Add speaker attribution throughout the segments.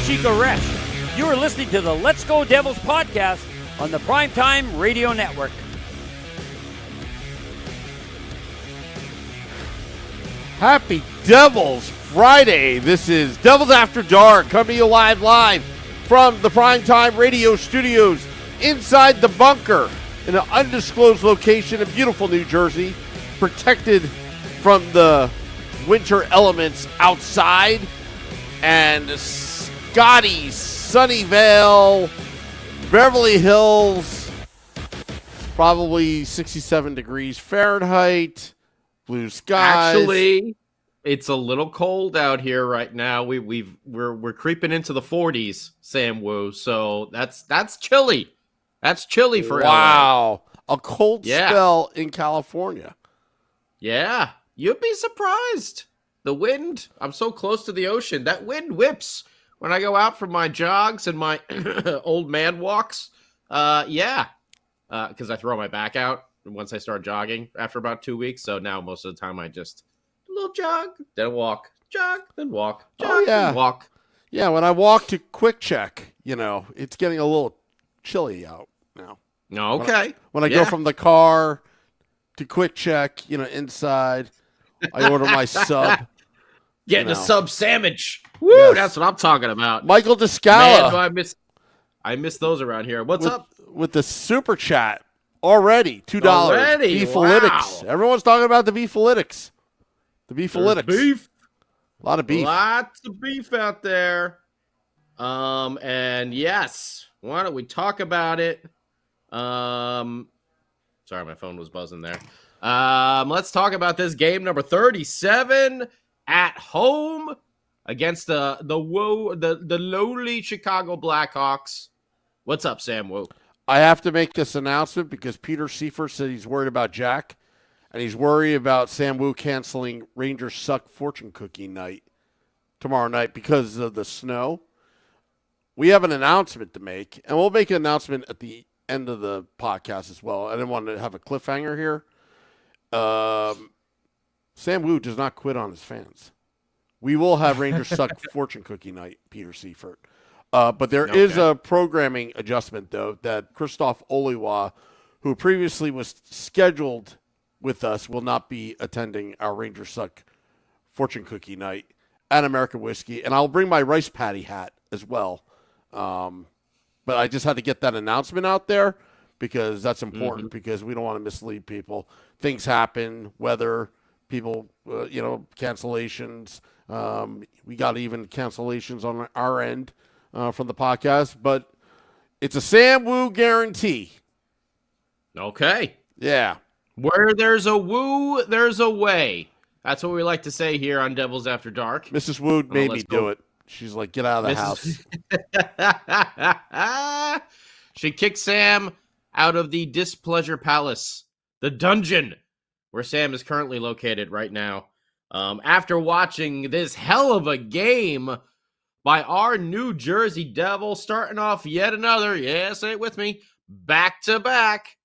Speaker 1: Chico Resch. You are listening to the Let's Go Devils podcast on the Primetime Radio Network.
Speaker 2: Happy Devils Friday. This is Devils After Dark, coming to you live from the Primetime Radio studios inside the bunker in an undisclosed location in beautiful New Jersey, protected from the winter elements outside. And Scotty, Sunnyvale, Beverly Hills, probably 67 degrees Fahrenheit, blue skies.
Speaker 3: Actually, it's a little cold out here right now. We're creeping into the 40s, Sam Wu. So that's chilly. That's chilly for
Speaker 2: wow. LA. A cold spell in California.
Speaker 3: Yeah, you'd be surprised. The wind, I'm so close to the ocean. That wind whips when I go out for my jogs and my old man walks. Because I throw my back out once I start jogging after about 2 weeks. So now most of the time I just a little jog, then walk, jog, then walk, jog, then walk.
Speaker 2: Yeah, when I walk to Quick Check, it's getting a little chilly out now.
Speaker 3: Okay.
Speaker 2: When I go from the car to Quick Check, inside, I order my sub.
Speaker 3: Getting a sub sandwich. Woo, yes. That's what I'm talking about.
Speaker 2: Michael Descala.
Speaker 3: Man, I miss those around here. What's up?
Speaker 2: With the super chat already, $2. Beefalytics.
Speaker 3: Wow.
Speaker 2: Everyone's talking about the Beefalytics. The Beefalytics.
Speaker 3: Beef.
Speaker 2: A lot of beef.
Speaker 3: Lots of beef out there. And yes, why don't we talk about it? Sorry, my phone was buzzing there. Let's talk about this game number 37 at home against the lowly Chicago Blackhawks. What's up, Sam Wu?
Speaker 2: I have to make this announcement because Peter Seifert said he's worried about Jack, and he's worried about Sam Wu canceling Rangers Suck Fortune Cookie night tomorrow night because of the snow. We have an announcement to make, and we'll make an announcement at the end of the podcast as well. I didn't want to have a cliffhanger here. Sam Wu does not quit on his fans. We will have Rangers Suck Fortune Cookie night, Peter Seifert. But there is a programming adjustment, though, that Christoph Oliwa, who previously was scheduled with us, will not be attending our Rangers Suck Fortune Cookie night at American Whiskey. And I'll bring my rice patty hat as well. But I just had to get that announcement out there because that's important because we don't want to mislead people. Things happen, weather, people, cancellations. We got even cancellations on our end from the podcast, but it's a Sam Wu guarantee.
Speaker 3: Okay.
Speaker 2: Yeah.
Speaker 3: Where there's a Wu, there's a way. That's what we like to say here on Devils After Dark.
Speaker 2: Mrs. Wu made me do it. She's like, get out of the
Speaker 3: house. She kicked Sam out of the Displeasure Palace, the dungeon where Sam is currently located right now. After watching this hell of a game by our New Jersey Devils, starting off yet another, say it with me, back-to-back.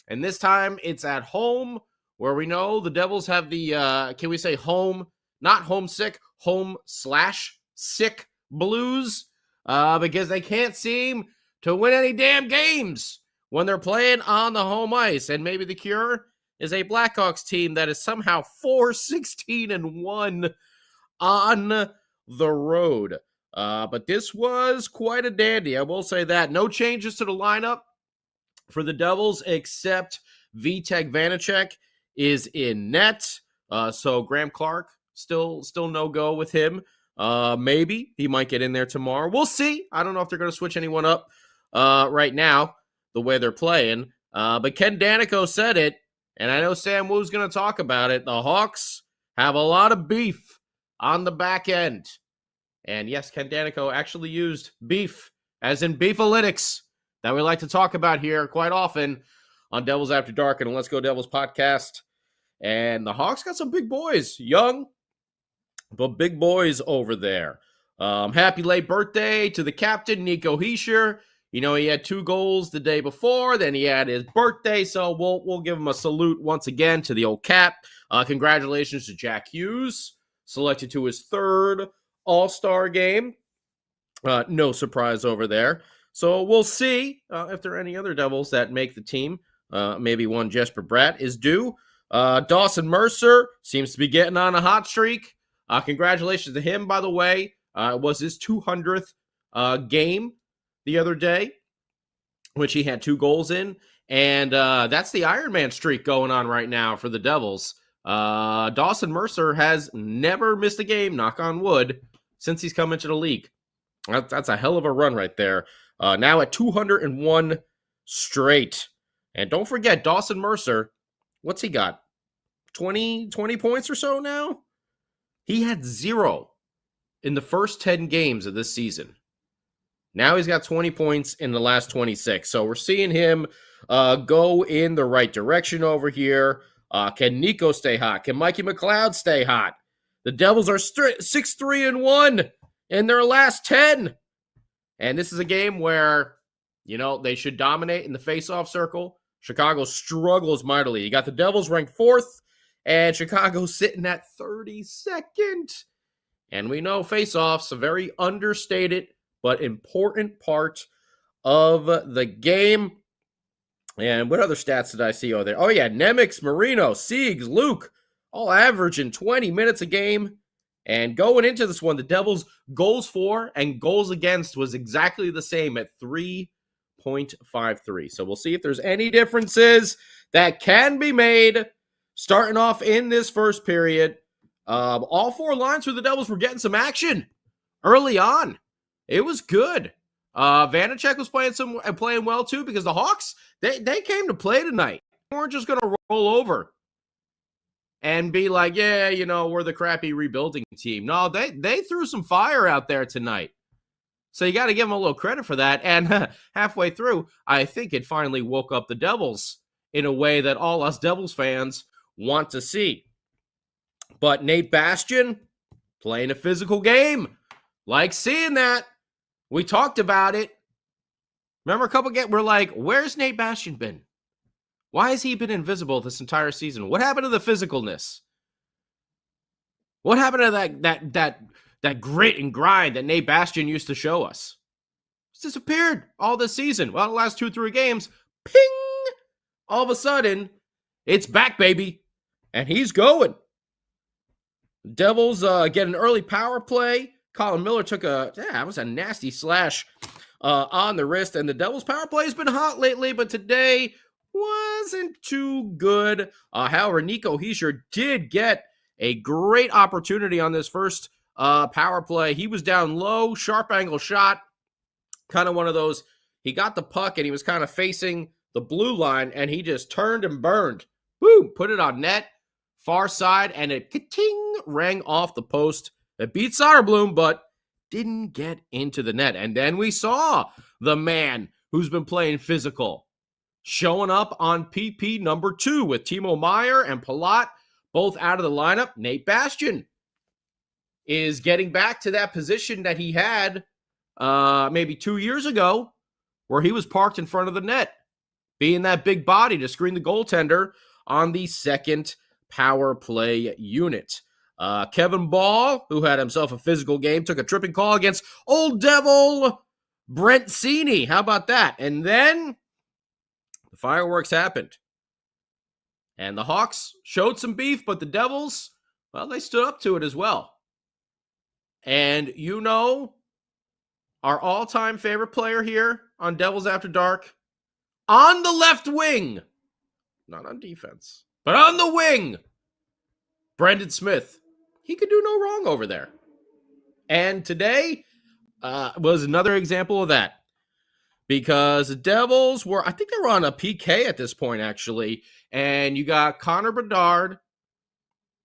Speaker 3: And this time it's at home, where we know the Devils have the, can we say home, not homesick, home/sick blues, because they can't seem to win any damn games when they're playing on the home ice. And maybe the cure is a Blackhawks team that is somehow 4-16-1 on the road. But this was quite a dandy, I will say that. No changes to the lineup for the Devils except Vitek Vanacek is in net. So Graham Clark, still no go with him. Maybe he might get in there tomorrow. We'll see. I don't know if they're going to switch anyone up right now, the way they're playing. But Ken Danico said it, and I know Sam Wu's going to talk about it. The Hawks have a lot of beef on the back end. And yes, Ken Danico actually used beef, as in beefalytics, that we like to talk about here quite often on Devils After Dark and Let's Go Devils podcast. And the Hawks got some big boys, young, but big boys over there. Happy late birthday to the captain, Nico Hischier. You know, he had 2 goals the day before, then he had his birthday, so we'll give him a salute once again to the old Cap. Congratulations to Jack Hughes, selected to his 3rd All-Star game. No surprise over there. So we'll see if there are any other Devils that make the team. Maybe one Jesper Bratt is due. Dawson Mercer seems to be getting on a hot streak. Congratulations to him, by the way. It was his 200th game the other day, which he had 2 goals in. And that's the Iron Man streak going on right now for the Devils. Dawson Mercer has never missed a game, knock on wood, since he's come into the league. That's a hell of a run right there. Now at 201 straight. And don't forget, Dawson Mercer, what's he got? 20 points or so now? He had 0 in the first 10 games of this season. Now he's got 20 points in the last 26. So we're seeing him go in the right direction over here. Can Nico stay hot? Can Mikey McLeod stay hot? The Devils are 6-3-1 in their last 10. And this is a game where, they should dominate in the faceoff circle. Chicago struggles mightily. You got the Devils ranked 4th, and Chicago sitting at 32nd. And we know faceoffs a very understated but important part of the game. And what other stats did I see over there? Oh, yeah, Nemec, Marino, Siegs, Luke, all averaging 20 minutes a game. And going into this one, the Devils' goals for and goals against was exactly the same at 3.53. So we'll see if there's any differences that can be made starting off in this first period. All 4 lines for the Devils were getting some action early on. It was good. Vanacek was playing well too, because the Hawks, they came to play tonight. They weren't just going to roll over and be like, yeah, we're the crappy rebuilding team. No, they threw some fire out there tonight. So you got to give them a little credit for that. And halfway through, I think it finally woke up the Devils in a way that all us Devils fans want to see. But Nate Bastian playing a physical game. Like seeing that. We talked about it. Remember a couple games? We're like, where's Nate Bastian been? Why has he been invisible this entire season? What happened to the physicalness? What happened to that grit and grind that Nate Bastian used to show us? It's disappeared all this season. Well, the last 2-3 games, ping! All of a sudden, it's back, baby. And he's going. Devils get an early power play. Colin Miller took it was a nasty slash on the wrist. And the Devils power play has been hot lately, but today wasn't too good. However, Nico Hischier did get a great opportunity on this first power play. He was down low, sharp angle shot. Kind of one of those, he got the puck and he was kind of facing the blue line and he just turned and burned. Boom, put it on net, far side, and it ka-ting rang off the post. It beat Soderblom, but didn't get into the net. And then we saw the man who's been playing physical showing up on PP number 2 with Timo Meier and Palat both out of the lineup. Nate Bastian is getting back to that position that he had maybe 2 years ago, where he was parked in front of the net, being that big body to screen the goaltender on the second power play unit. Kevin Ball, who had himself a physical game, took a tripping call against Old Devil Brent Seney. How about that? And then the fireworks happened. And the Hawks showed some beef, but the Devils, well, they stood up to it as well. And our all-time favorite player here on Devils After Dark, on the left wing, not on defense, but on the wing, Brendan Smith. He could do no wrong over there. And today was another example of that. Because the Devils I think they were on a PK at this point, actually. And you got Connor Bedard.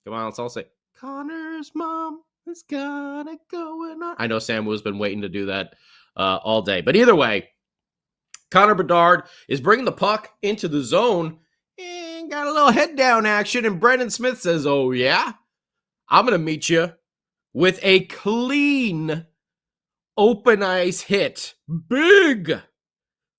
Speaker 3: Come on, let's all say, Connor's mom has got it going on. I know Sam Wu's been waiting to do that all day. But either way, Connor Bedard is bringing the puck into the zone and got a little head down action. And Brendan Smith says, oh, yeah? I'm going to meet you with a clean open ice hit. Big.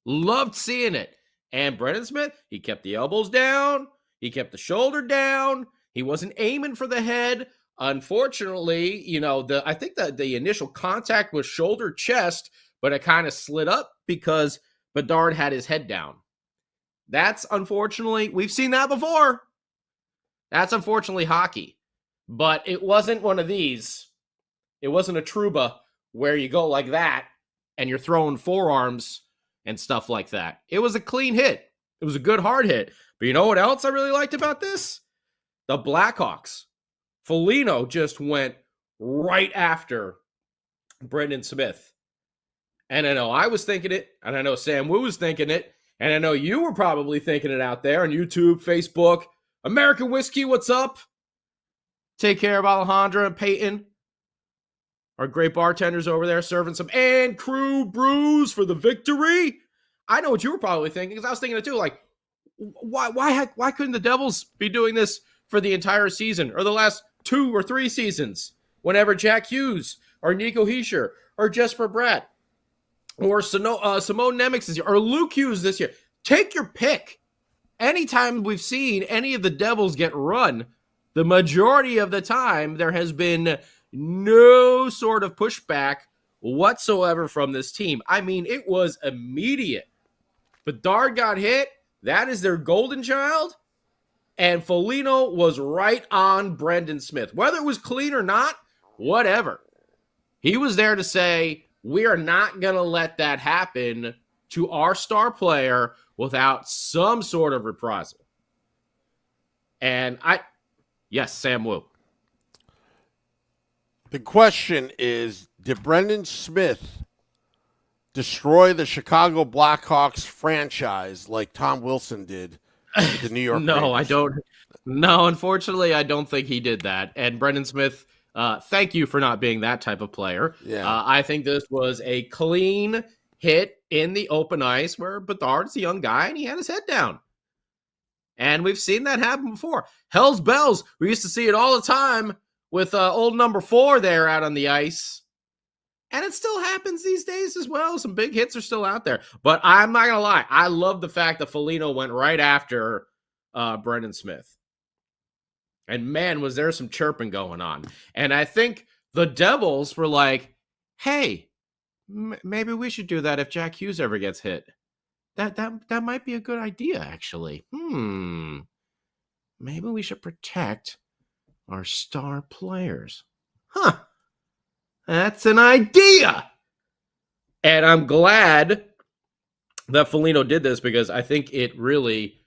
Speaker 3: Loved seeing it. And Brendan Smith, he kept the elbows down. He kept the shoulder down. He wasn't aiming for the head. Unfortunately, I think that the initial contact was shoulder chest, but it kind of slid up because Bedard had his head down. That's unfortunately, we've seen that before. That's unfortunately hockey. But it wasn't one of these. It wasn't a Trouba where you go like that and you're throwing forearms and stuff like that. It was a clean hit. It was a good hard hit. But you know what else I really liked about this? The Blackhawks. Foligno just went right after Brendan Smith. And I know I was thinking it, and I know Sam Wu was thinking it, and I know you were probably thinking it out there on YouTube, Facebook. American Whiskey, what's up? Take care of Alejandra and Peyton. Our great bartenders over there serving some and crew brews for the victory. I know what you were probably thinking, because I was thinking it too. Like, why couldn't the Devils be doing this for the entire season or the last 2 or 3 seasons? Whenever Jack Hughes or Nico Hischier or Jesper Bratt or Simone Nemec this year or Luke Hughes this year, take your pick. Anytime we've seen any of the Devils get run, the majority of the time there has been no sort of pushback whatsoever from this team. I mean, it was immediate. Bedard got hit. That is their golden child. And Foligno was right on Brendan Smith. Whether it was clean or not, whatever. He was there to say, we are not going to let that happen to our star player without some sort of reprisal. And yes, Sam Wu.
Speaker 2: The question is, did Brendan Smith destroy the Chicago Blackhawks franchise like Tom Wilson did with the New York
Speaker 3: No,
Speaker 2: Rangers?
Speaker 3: I don't. No, unfortunately, I don't think he did that. And Brendan Smith, thank you for not being that type of player.
Speaker 2: Yeah.
Speaker 3: I think this was a clean hit in the open ice where Bedard's a young guy and he had his head down. And we've seen that happen before. Hell's bells. We used to see it all the time with old number 4 there out on the ice. And it still happens these days as well. Some big hits are still out there. But I'm not going to lie. I love the fact that Foligno went right after Brendan Smith. And man, was there some chirping going on. And I think the Devils were like, hey, maybe we should do that if Jack Hughes ever gets hit. That might be a good idea, actually. Maybe we should protect our star players. Huh. That's an idea. And I'm glad that Foligno did this because I think it really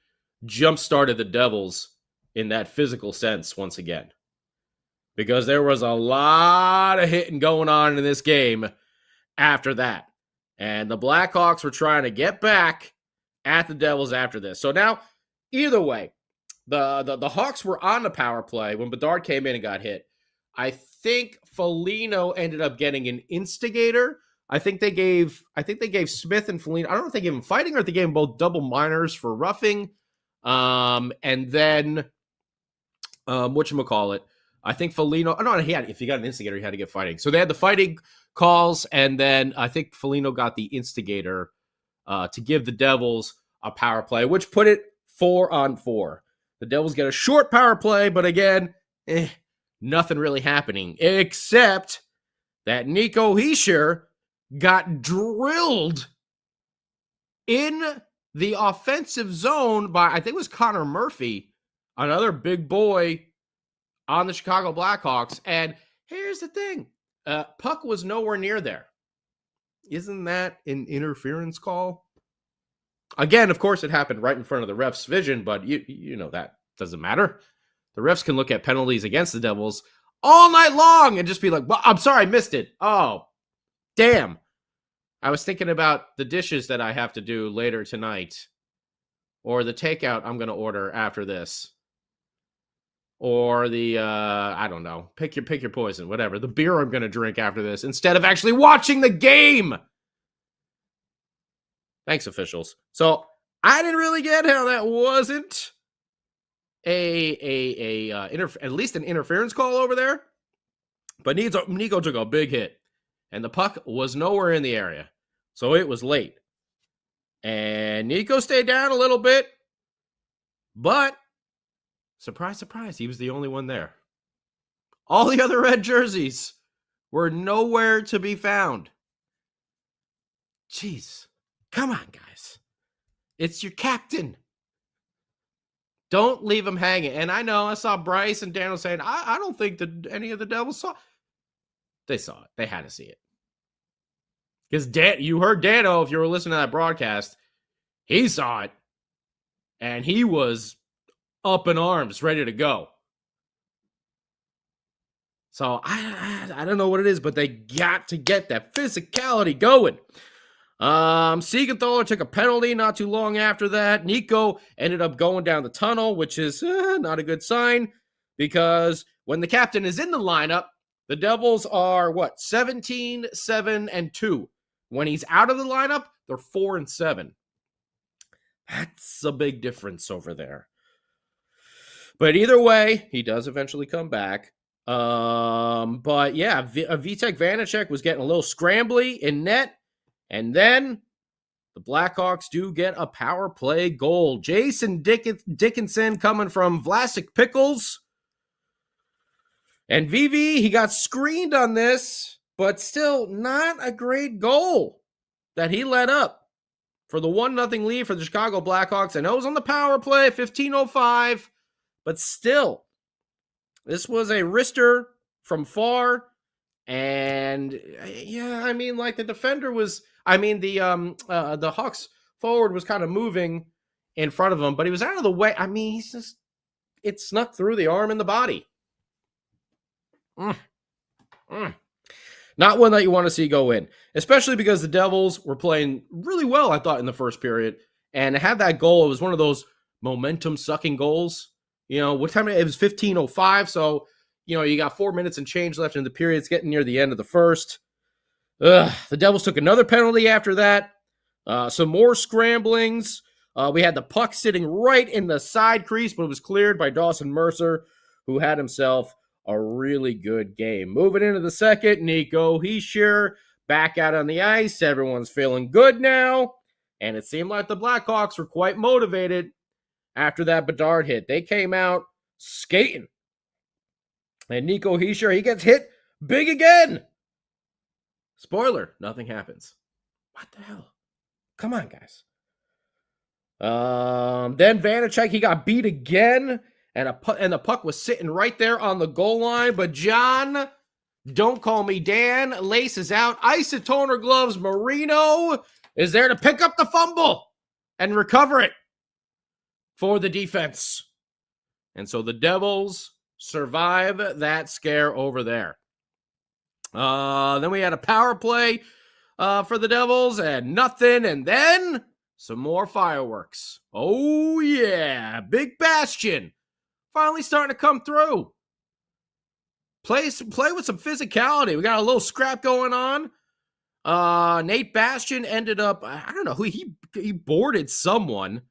Speaker 3: jump-started the Devils in that physical sense once again. Because there was a lot of hitting going on in this game after that. And the Blackhawks were trying to get back at the Devils after this. So now, either way, the Hawks were on the power play when Bedard came in and got hit. I think Foligno ended up getting an instigator. I think they gave Smith and Foligno, I don't know if they gave him fighting or if they gave him both double minors for roughing. And then whatchamacallit, I think Foligno, if he got an instigator, he had to get fighting. So they had the fighting calls, and then I think Foligno got the instigator to give the Devils a power play, which put it 4-on-4. The Devils get a short power play, but again, nothing really happening, except that Nico Hischier got drilled in the offensive zone by, I think it was Connor Murphy, another big boy on the Chicago Blackhawks. And here's the thing. Puck was nowhere near there. Isn't that an interference call? Again, of course, it happened right in front of the ref's vision, but you know that doesn't matter. The refs can look at penalties against the Devils all night long and just be like, well, I'm sorry, I missed it. Oh, damn. I was thinking about the dishes that I have to do later tonight, or the takeout I'm going to order after this, or the, I don't know, pick your poison, whatever, the beer I'm going to drink after this, instead of actually watching the game. Thanks, officials. So I didn't really get how that wasn't at least an interference call over there. But Nico took a big hit, and the puck was nowhere in the area. So it was late. And Nico stayed down a little bit, but surprise, surprise, he was the only one there. All the other red jerseys were nowhere to be found. Jeez. Come on, guys. It's your captain. Don't leave him hanging. And I know I saw Bryce and Daniel saying, I don't think that any of the Devils saw. They saw it. They had to see it. Because you heard Dano, if you were listening to that broadcast, he saw it. And he was up in arms, ready to go. So I don't know what it is, but they got to get that physicality going. Siegenthaler took a penalty not too long after that. Nico ended up going down the tunnel, which is not a good sign, because when the captain is in the lineup, the Devils are 17, 7, and 2. When he's out of the lineup, they're 4 and 7. That's a big difference over there. But either way, he does eventually come back. But yeah, Vitek Vanacek was getting a little scrambly in net. And then the Blackhawks do get a power play goal. Jason Dickinson coming from Vlasic Pickles. And VV, he got screened on this, but still not a great goal that he let up for the 1-0 lead for the Chicago Blackhawks. I know it was on the power play, 15:05, but still, this was a wrister from far. And yeah, I mean, like the defender was, the Hawks forward was kind of moving in front of him, but he was out of the way. I mean, it snuck through the arm and the body. Not one that you want to see go in, especially because the Devils were playing really well, I thought, in the first period. And to have that goal, it was one of those momentum-sucking goals. You know, what time? It was 15:05, so, you know, you got 4 minutes and change left in the period. It's getting near the end of the first. The Devils took another penalty after that. Some more scramblings. We had the puck sitting right in the side crease, but it was cleared by Dawson Mercer, who had himself a really good game. Moving into the second, Nico Hischier back out on the ice. Everyone's feeling good now. And it seemed like the Blackhawks were quite motivated after that Bedard hit. They came out skating. And Nico Hischier, he gets hit big again. Spoiler, nothing happens. What the hell? Come on, guys. Then Vanacek, he got beat again. And the puck was sitting right there on the goal line. But John, don't call me Dan, laces out. Isotoner gloves. Marino is there to pick up the fumble and recover it for the defense. And so the Devils survive that scare over there. Then we had a power play for the Devils and nothing. And then some more fireworks. Oh, yeah. Big Bastion. Finally starting to come through. Play with some physicality. We got a little scrap going on. Nate Bastion ended up, I don't know who, he boarded someone.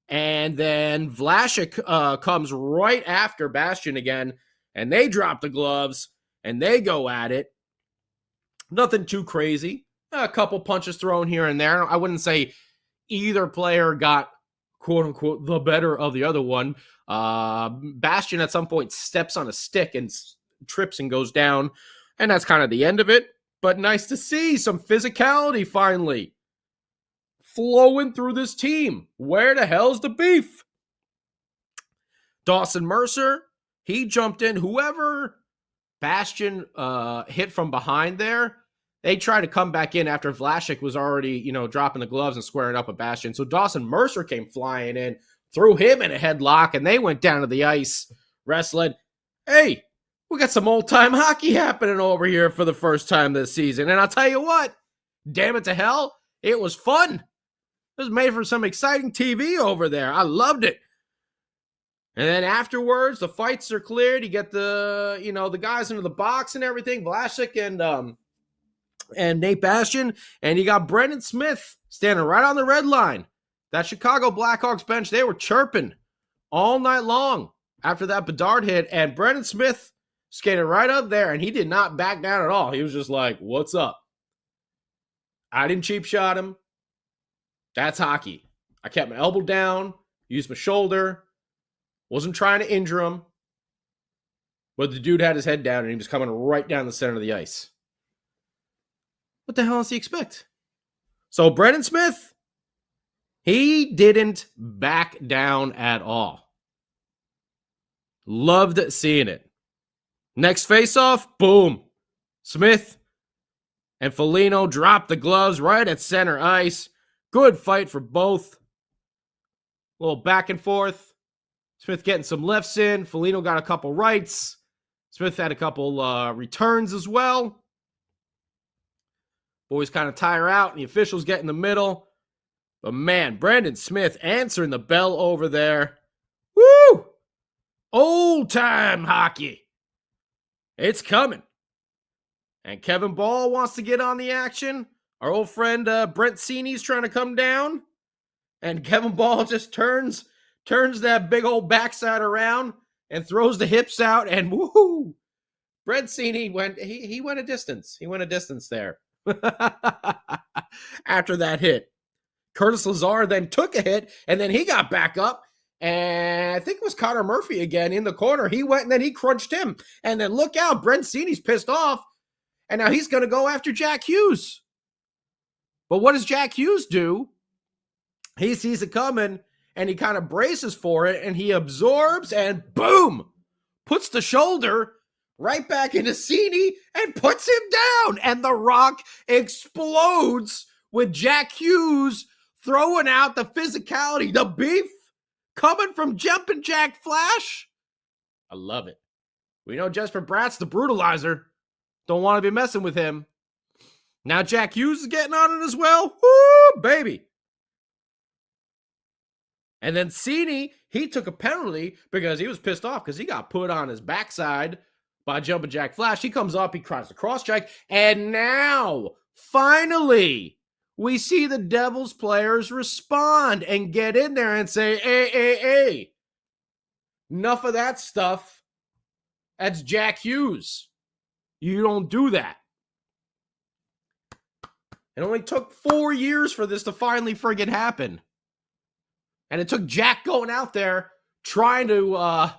Speaker 3: And then Vlasic comes right after Bastion again. And they drop the gloves. And they go at it. Nothing too crazy. A couple punches thrown here and there. I wouldn't say either player got, quote unquote, the better of the other one. Bastion at some point steps on a stick and trips and goes down. And that's kind of the end of it. But nice to see some physicality finally flowing through this team. Where the hell's the beef? Dawson Mercer, he jumped in. Whoever Bastion hit from behind there, they tried to come back in after Vlasic was already, dropping the gloves and squaring up with Bastion. So Dawson Mercer came flying in, threw him in a headlock, and they went down to the ice wrestling. Hey, we got some old-time hockey happening over here for the first time this season. And I'll tell you what, damn it to hell, it was fun. It was made for some exciting TV over there. I loved it. And then afterwards, the fights are cleared. You get the guys into the box and everything, Vlasic and Nate Bastion, and you got Brendan Smith standing right on the red line. That Chicago Blackhawks bench, they were chirping all night long after that Bedard hit, and Brendan Smith skated right up there, and he did not back down at all. He was just like, what's up? I didn't cheap shot him. That's hockey. I kept my elbow down, used my shoulder, wasn't trying to injure him. But the dude had his head down and he was coming right down the center of the ice. What the hell does he expect? So Brendan Smith, he didn't back down at all. Loved seeing it. Next face-off, boom. Smith and Foligno dropped the gloves right at center ice. Good fight for both. A little back and forth. Smith getting some lefts in. Foligno got a couple rights. Smith had a couple returns as well. Boys kind of tire out, and the officials get in the middle. But man, Brendan Smith answering the bell over there. Woo! Old-time hockey. It's coming. And Kevin Ball wants to get on the action. Our old friend Brent Seeney's trying to come down. And Kevin Ball just turns that big old backside around and throws the hips out. And woohoo! Brent Seeney went a distance. He went a distance there. After that hit. Curtis Lazar then took a hit, and then he got back up. And I think it was Connor Murphy again in the corner. He went and then he crunched him. And then look out, Brent Seeney's pissed off. And now he's going to go after Jack Hughes. But what does Jack Hughes do? He sees it coming and he kind of braces for it and he absorbs and boom, puts the shoulder right back into Seeney and puts him down. And the Rock explodes with Jack Hughes throwing out the physicality, the beef coming from Jumpin' Jack Flash. I love it. We know Jesper Bratt's the brutalizer. Don't want to be messing with him. Now Jack Hughes is getting on it as well. Woo, baby. And then Seeney, he took a penalty because he was pissed off because he got put on his backside by Jumpin' Jack Flash. He comes up, he tries to cross-check, and now, finally, we see the Devils players respond and get in there and say, hey. Enough of that stuff. That's Jack Hughes. You don't do that. It only took 4 years for this to finally friggin' happen. And it took Jack going out there trying to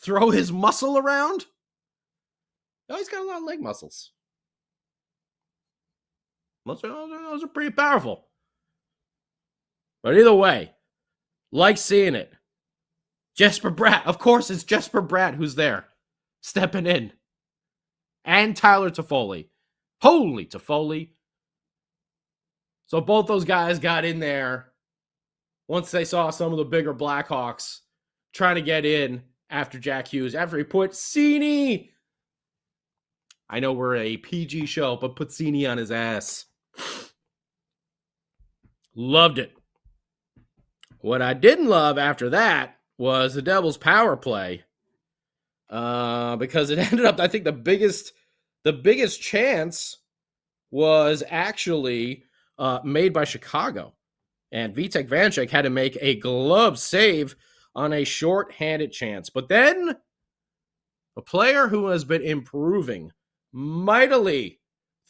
Speaker 3: throw his muscle around. Oh, he's got a lot of leg muscles. Those are pretty powerful. But either way, like seeing it. Jesper Bratt. Of course, it's Jesper Bratt who's there. Stepping in. And Tyler Toffoli. Holy Toffoli. So both those guys got in there once they saw some of the bigger Blackhawks trying to get in after Jack Hughes. After he put Seeney. I know we're a PG show, but put Seeney on his ass. Loved it. What I didn't love after that was the Devils' power play. Because it ended up, I think the biggest chance was actually made by Chicago. And Vitek Vanecek had to make a glove save on a short-handed chance. But then a player who has been improving mightily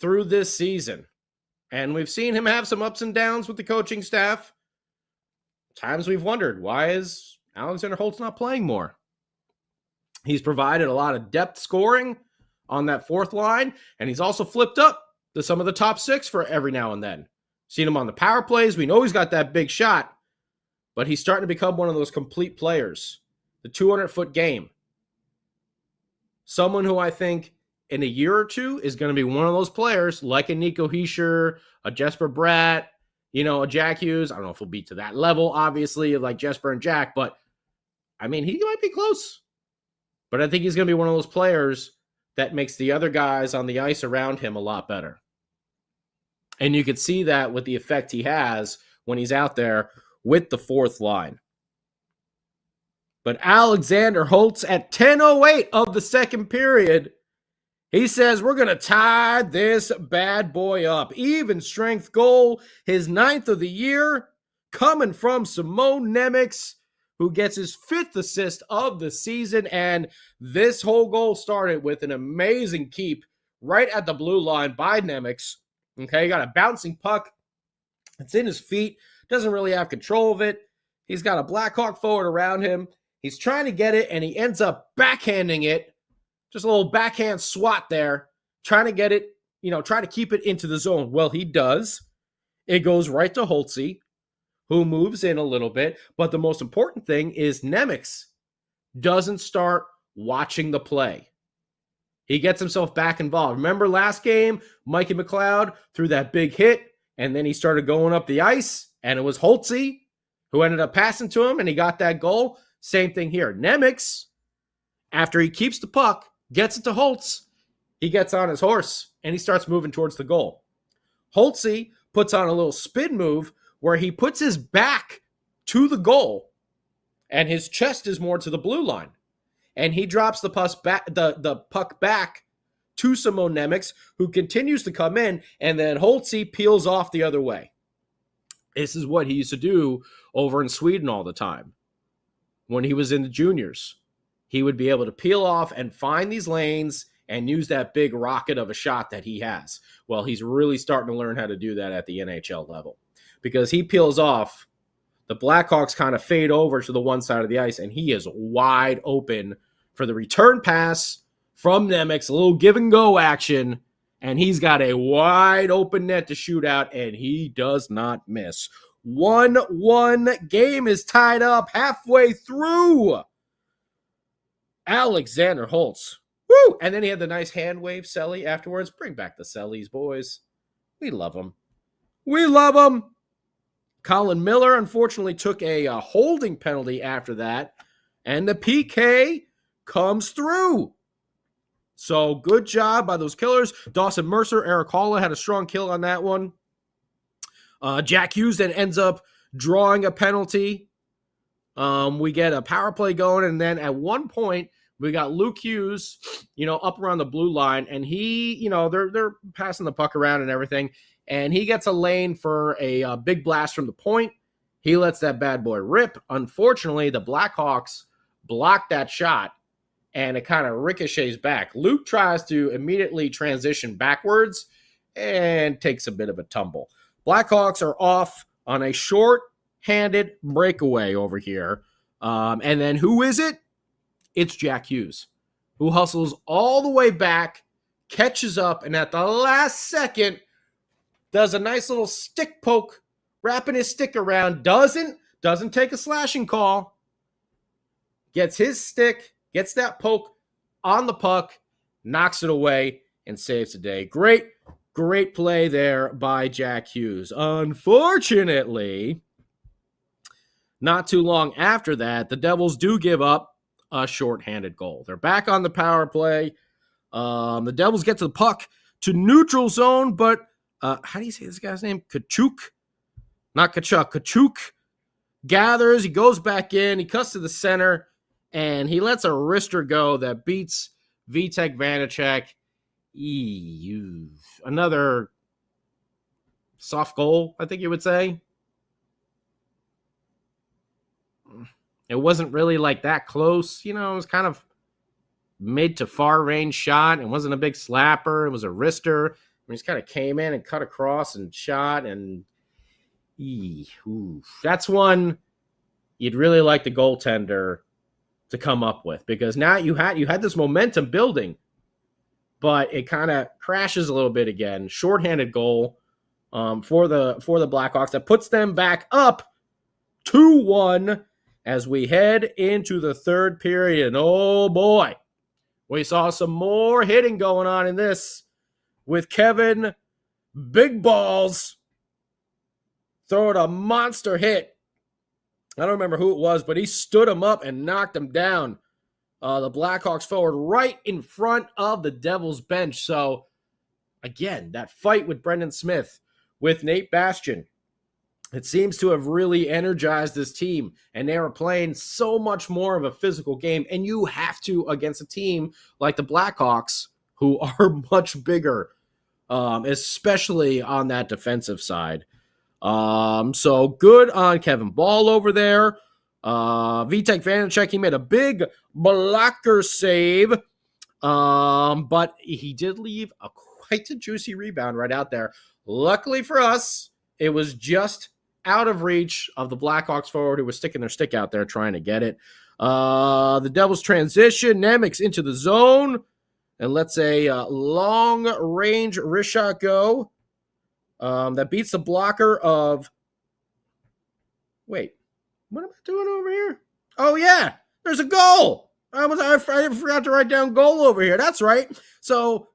Speaker 3: through this season. And we've seen him have some ups and downs with the coaching staff. Times we've wondered, why is Alexander Holtz not playing more? He's provided a lot of depth scoring on that fourth line, and he's also flipped up to some of the top six for every now and then. Seen him on the power plays. We know he's got that big shot, but he's starting to become one of those complete players. The 200-foot game. Someone who I think in a year or two is going to be one of those players like a Nico Hischier, a Jesper Bratt, a Jack Hughes. I don't know if he'll be to that level, obviously, like Jesper and Jack, but I mean, he might be close. But I think he's going to be one of those players that makes the other guys on the ice around him a lot better. And you could see that with the effect he has when he's out there with the fourth line. But Alexander Holtz at 10:08 of the second period, he says, we're going to tie this bad boy up. Even strength goal, his 9th of the year, coming from Simone Nemec, who gets his 5th assist of the season. And this whole goal started with an amazing keep right at the blue line by Nemec. Okay, he got a bouncing puck. It's in his feet. Doesn't really have control of it. He's got a Blackhawk forward around him. He's trying to get it, and he ends up backhanding it Just a little backhand swat there, trying to get it, try to keep it into the zone. Well, he does. It goes right to Holtz, who moves in a little bit. But the most important thing is Nemec doesn't start watching the play. He gets himself back involved. Remember last game, Mikey McLeod threw that big hit, and then he started going up the ice, and it was Holtz who ended up passing to him, and he got that goal. Same thing here. Nemec, after he keeps the puck, gets it to Holtz, he gets on his horse, and he starts moving towards the goal. Holtz puts on a little spin move where he puts his back to the goal, and his chest is more to the blue line. And he drops the puck back to Simon Nemec, who continues to come in, and then Holtz peels off the other way. This is what he used to do over in Sweden all the time. When he was in the juniors, he would be able to peel off and find these lanes and use that big rocket of a shot that he has. Well, he's really starting to learn how to do that at the NHL level, because he peels off, the Blackhawks kind of fade over to the one side of the ice, and he is wide open for the return pass from Nemec, a little give-and-go action, and he's got a wide open net to shoot out, and he does not miss. 1-1 game is tied up halfway through. Alexander Holtz. Woo! And then he had the nice hand wave, Selly, afterwards. Bring back the Sellys, boys. We love them. We love them. Colin Miller, unfortunately, took a holding penalty after that, and the PK comes through. So good job by those killers. Dawson Mercer, Eric Halla had a strong kill on that one. Jack Hughes then ends up drawing a penalty. We get a power play going, and then at one point, we got Luke Hughes, up around the blue line, and he, they're passing the puck around and everything, and he gets a lane for a big blast from the point. He lets that bad boy rip. Unfortunately, the Blackhawks blocked that shot, and it kind of ricochets back. Luke tries to immediately transition backwards and takes a bit of a tumble. Blackhawks are off on a short-handed breakaway over here. And then who is it? It's Jack Hughes, who hustles all the way back, catches up, and at the last second does a nice little stick poke, wrapping his stick around, doesn't take a slashing call, gets his stick, gets that poke on the puck, knocks it away, and saves the day. Great play there by Jack Hughes. Unfortunately, not too long after that, the Devils do give up a shorthanded goal. They're back on the power play. The Devils get to the puck to neutral zone, but how do you say this guy's name? Kachuk? Not Kachuk. Kachuk gathers. He goes back in. He cuts to the center, and he lets a wrister go that beats Vitek Vanacek. Another soft goal, I think you would say. It wasn't really like that close. It was kind of mid to far range shot. It wasn't a big slapper. It was a wrister. He just kind of came in and cut across and shot. And that's one you'd really like the goaltender to come up with, because now you had this momentum building, but it kind of crashes a little bit again. Shorthanded goal for the Blackhawks that puts them back up 2-1 as we head into the third period. And oh boy, we saw some more hitting going on in this, with Kevin Big Balls throwing a monster hit. I don't remember who it was, but he stood him up and knocked him down. The Blackhawks forward right in front of the Devils bench. So again, that fight with Brendan Smith, with Nate Bastian, it seems to have really energized this team, and they are playing so much more of a physical game, and you have to against a team like the Blackhawks, who are much bigger, especially on that defensive side. So good on Kevin Ball over there. Vitek Vanacek, he made a big blocker save, but he did leave quite a juicy rebound right out there. Luckily for us, it was just out of reach of the Blackhawks forward, who was sticking their stick out there trying to get it. The Devils transition. Nemec into the zone. and lets a long-range wrist shot go that beats the blocker of... Wait, what am I doing over here? Oh, yeah, there's a goal. I forgot to write down goal over here. That's right. So,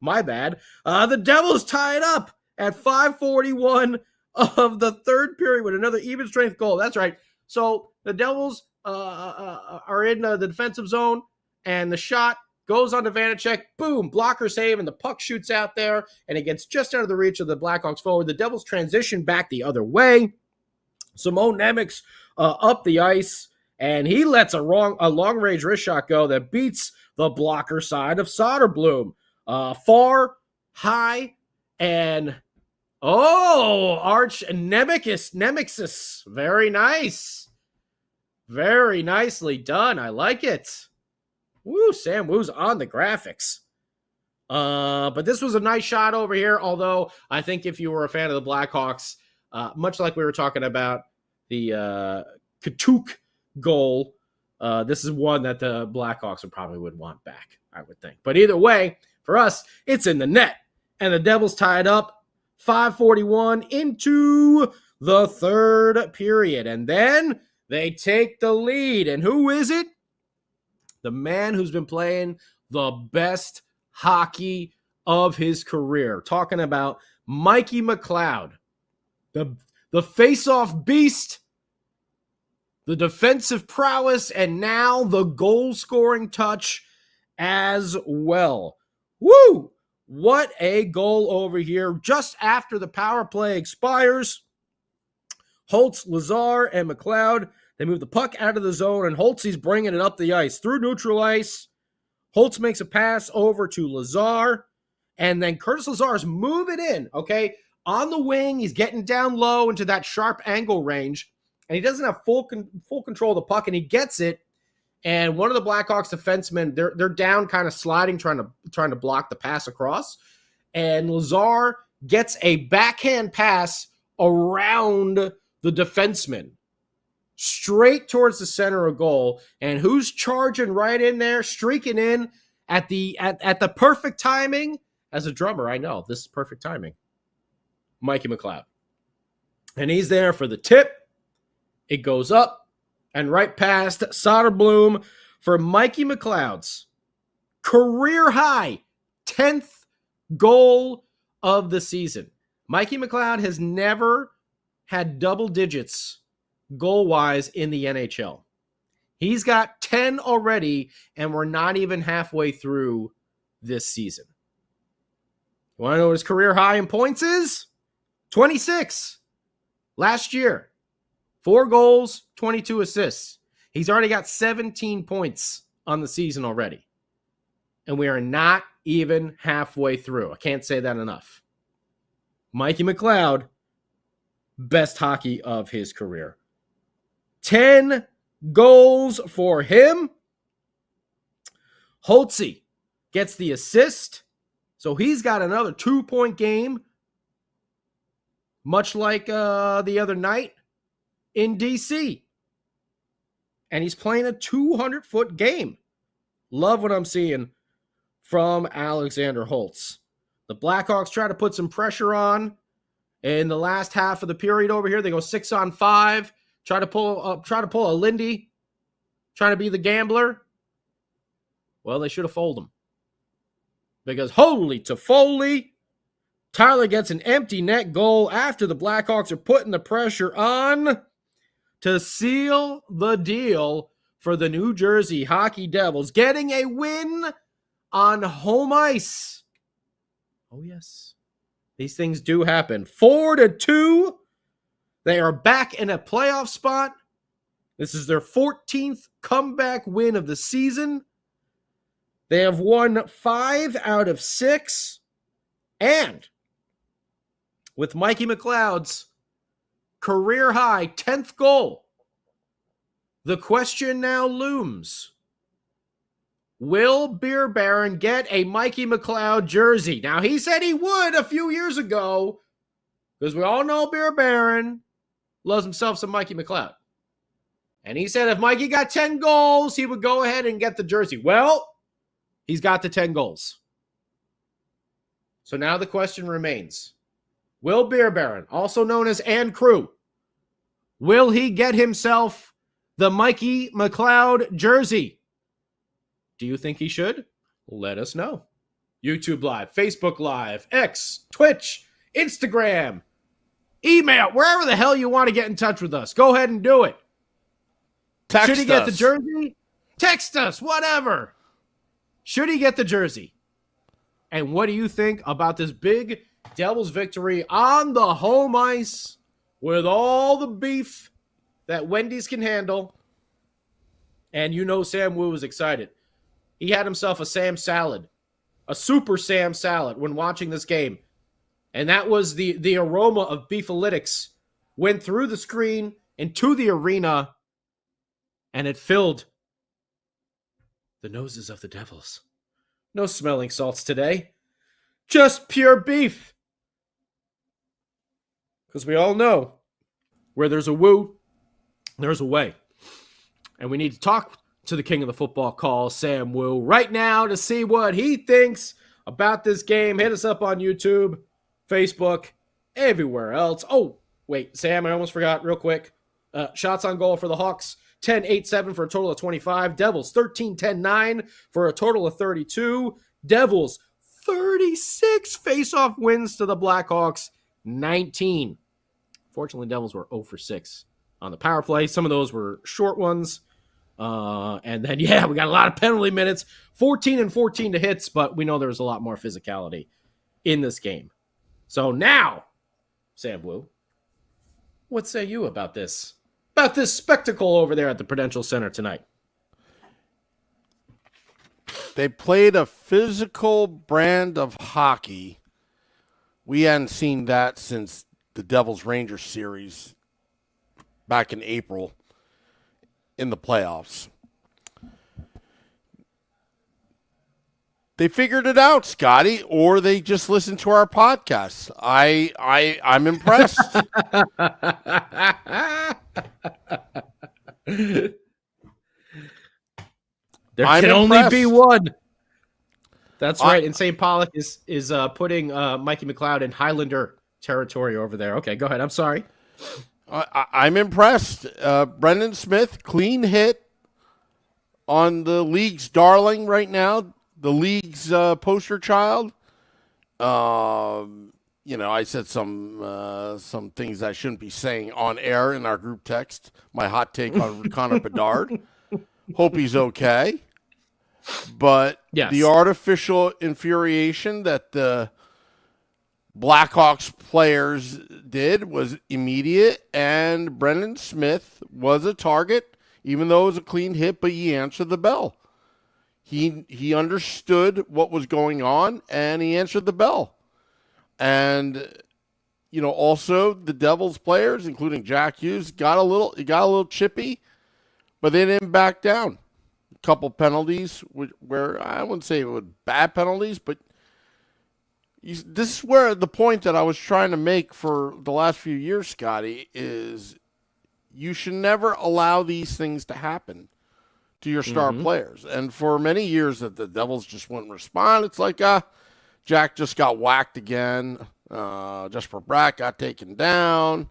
Speaker 3: my bad. The Devils tie it up at 5:41 of the third period with another even strength goal. That's right. So, the Devils are in the defensive zone, and the shot goes on to Vanacek. Boom, blocker save, and the puck shoots out there, and it gets just out of the reach of the Blackhawks forward. The Devils transition back the other way. Simone Nemec's up the ice, and he lets a long-range wrist shot go that beats the blocker side of Soderblom. Far, high, and arch Nemexis. Very nice. Very nicely done. I like it. Woo, Sam Woo's on the graphics. But this was a nice shot over here, although I think if you were a fan of the Blackhawks, much like we were talking about the Katuk goal, this is one that the Blackhawks would want back, I would think. But either way, for us, it's in the net. And the Devils tied up 5:41 into the third period. And then they take the lead. And who is it? The man who's been playing the best hockey of his career. Talking about Mikey McLeod, the face-off beast, the defensive prowess, and now the goal-scoring touch as well. Woo! What a goal over here. Just after the power play expires, Holtz, Lazar, and McLeod, they move the puck out of the zone, and Holtz bringing it up the ice through neutral ice. Holtz makes a pass over to Lazar, and then Curtis Lazar's moving in, okay? On the wing, he's getting down low into that sharp angle range, and he doesn't have full control of the puck, and he gets it. And one of the Blackhawks defensemen, they're down, kind of sliding, trying to block the pass across. And Lazar gets a backhand pass around the defenseman, straight towards the center of goal. And who's charging right in there, streaking in at the perfect timing? As a drummer, I know this is perfect timing. Mikey McLeod. And he's there for the tip. It goes up and right past Soderblom for Mikey McLeod's career high 10th goal of the season. Mikey McLeod has never had double digits goal-wise in the NHL. He's got 10 already, and we're not even halfway through this season. You want to know what his career high in points is? 26. Last year. 4 goals, 22 assists. He's already got 17 points on the season already. And we are not even halfway through. I can't say that enough. Mikey McLeod, best hockey of his career. 10 goals for him. Holtz gets the assist. So he's got another 2-point game. Much like the other night in DC. And he's playing a 200-foot game. Love what I'm seeing from Alexander Holtz. The Blackhawks try to put some pressure on in the last half of the period over here. They go 6-on-5. Try to pull a Lindy. Trying to be the gambler. Well, they should have folded him. Because holy Toffoli, Tyler gets an empty net goal after the Blackhawks are putting the pressure on to seal the deal for the New Jersey Hockey Devils, getting a win on home ice. Oh, yes. These things do happen. 4-2. They are back in a playoff spot. This is their 14th comeback win of the season. They have won 5 out of 6. And with Mikey McLeod's career high 10th goal, the question now looms. Will Beer Baron get a Mikey McLeod jersey? Now, he said he would a few years ago, because we all know Beer Baron loves himself some Mikey McLeod. And he said if Mikey got 10 goals, he would go ahead and get the jersey. Well, He's got the 10 goals. So now the question remains, will Beer Baron, also known as Ann Crew, will he get himself the Mikey McLeod jersey? Do you think he should? Let us know. YouTube Live, Facebook Live, X, Twitch, Instagram, email, wherever the hell you want to get in touch with us. Go ahead and do it. Should he get the jersey? Text us, whatever. Should he get the jersey? And what do you think about this big Devils victory on the home ice with all the beef that Wendy's can handle? And you know Sam Wu was excited. He had himself a Sam salad, a super Sam salad when watching this game. And that was the aroma of beefalytics went through the screen into the arena, and it filled the noses of the Devils. No smelling salts today. Just pure beef. Because we all know where there's a Wu, there's a way. And we need to talk to the king of the football call, Sam Wu, right now to see what he thinks about this game. Hit us up on YouTube, Facebook, everywhere else. Oh, wait, Sam, I almost forgot real quick. Shots on goal for the Hawks, 10-8-7 for a total of 25. Devils, 13-10-9 for a total of 32. Devils, 36 face-off wins to the Blackhawks, 19. Fortunately, Devils were 0 for 6 on the power play. Some of those were short ones. And then, we got a lot of penalty minutes, 14 to hits, but we know there's a lot more physicality in this game. So now, Sam Wu, what say you about this spectacle over there at the Prudential Center tonight?
Speaker 2: They played a physical brand of hockey. We hadn't seen that since the Devils-Rangers series back in April in the playoffs. They figured it out, Scotty, or they just listened to our podcast. I'm impressed.
Speaker 3: There can only be one. That's right. And St. Pollock is putting Mikey McLeod in Highlander territory over there. Okay, go ahead. I'm sorry.
Speaker 2: I'm impressed. Brendan Smith, clean hit on the league's darling right now, the league's poster child. I said some things I shouldn't be saying on air in our group text. My hot take on Connor Bedard. Hope he's okay. But
Speaker 3: yes,
Speaker 2: the artificial infuriation that the Blackhawks players did was immediate, and Brendan Smith was a target, even though it was a clean hit, but he answered the bell. He understood what was going on, and he answered the bell. And, also the Devils players, including Jack Hughes, got a little chippy, but they didn't back down. A couple penalties where I wouldn't say it were bad penalties, but this is where the point that I was trying to make for the last few years, Scotty, is you should never allow these things to happen to your star players. And for many years that the Devils just wouldn't respond, it's like, Jack just got whacked again. Jesper Bratt got taken down.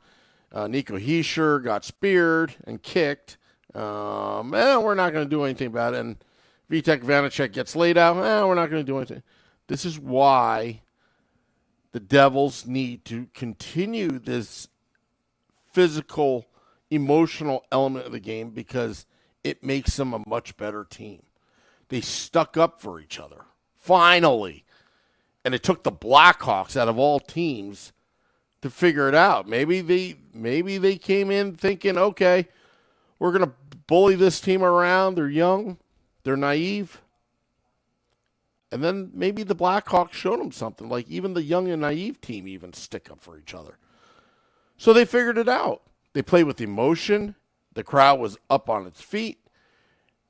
Speaker 2: Nico Hischier got speared and kicked. We're not going to do anything about it. And Vitek Vanacek gets laid out. We're not going to do anything. This is why the Devils need to continue this physical, emotional element of the game because it makes them a much better team. They stuck up for each other, finally. And it took the Blackhawks, out of all teams, to figure it out. Maybe they came in thinking, okay, we're going to bully this team around. They're young. They're naive. And then maybe the Blackhawks showed them something. Like even the young and naive team even stick up for each other. So they figured it out. They played with emotion. The crowd was up on its feet.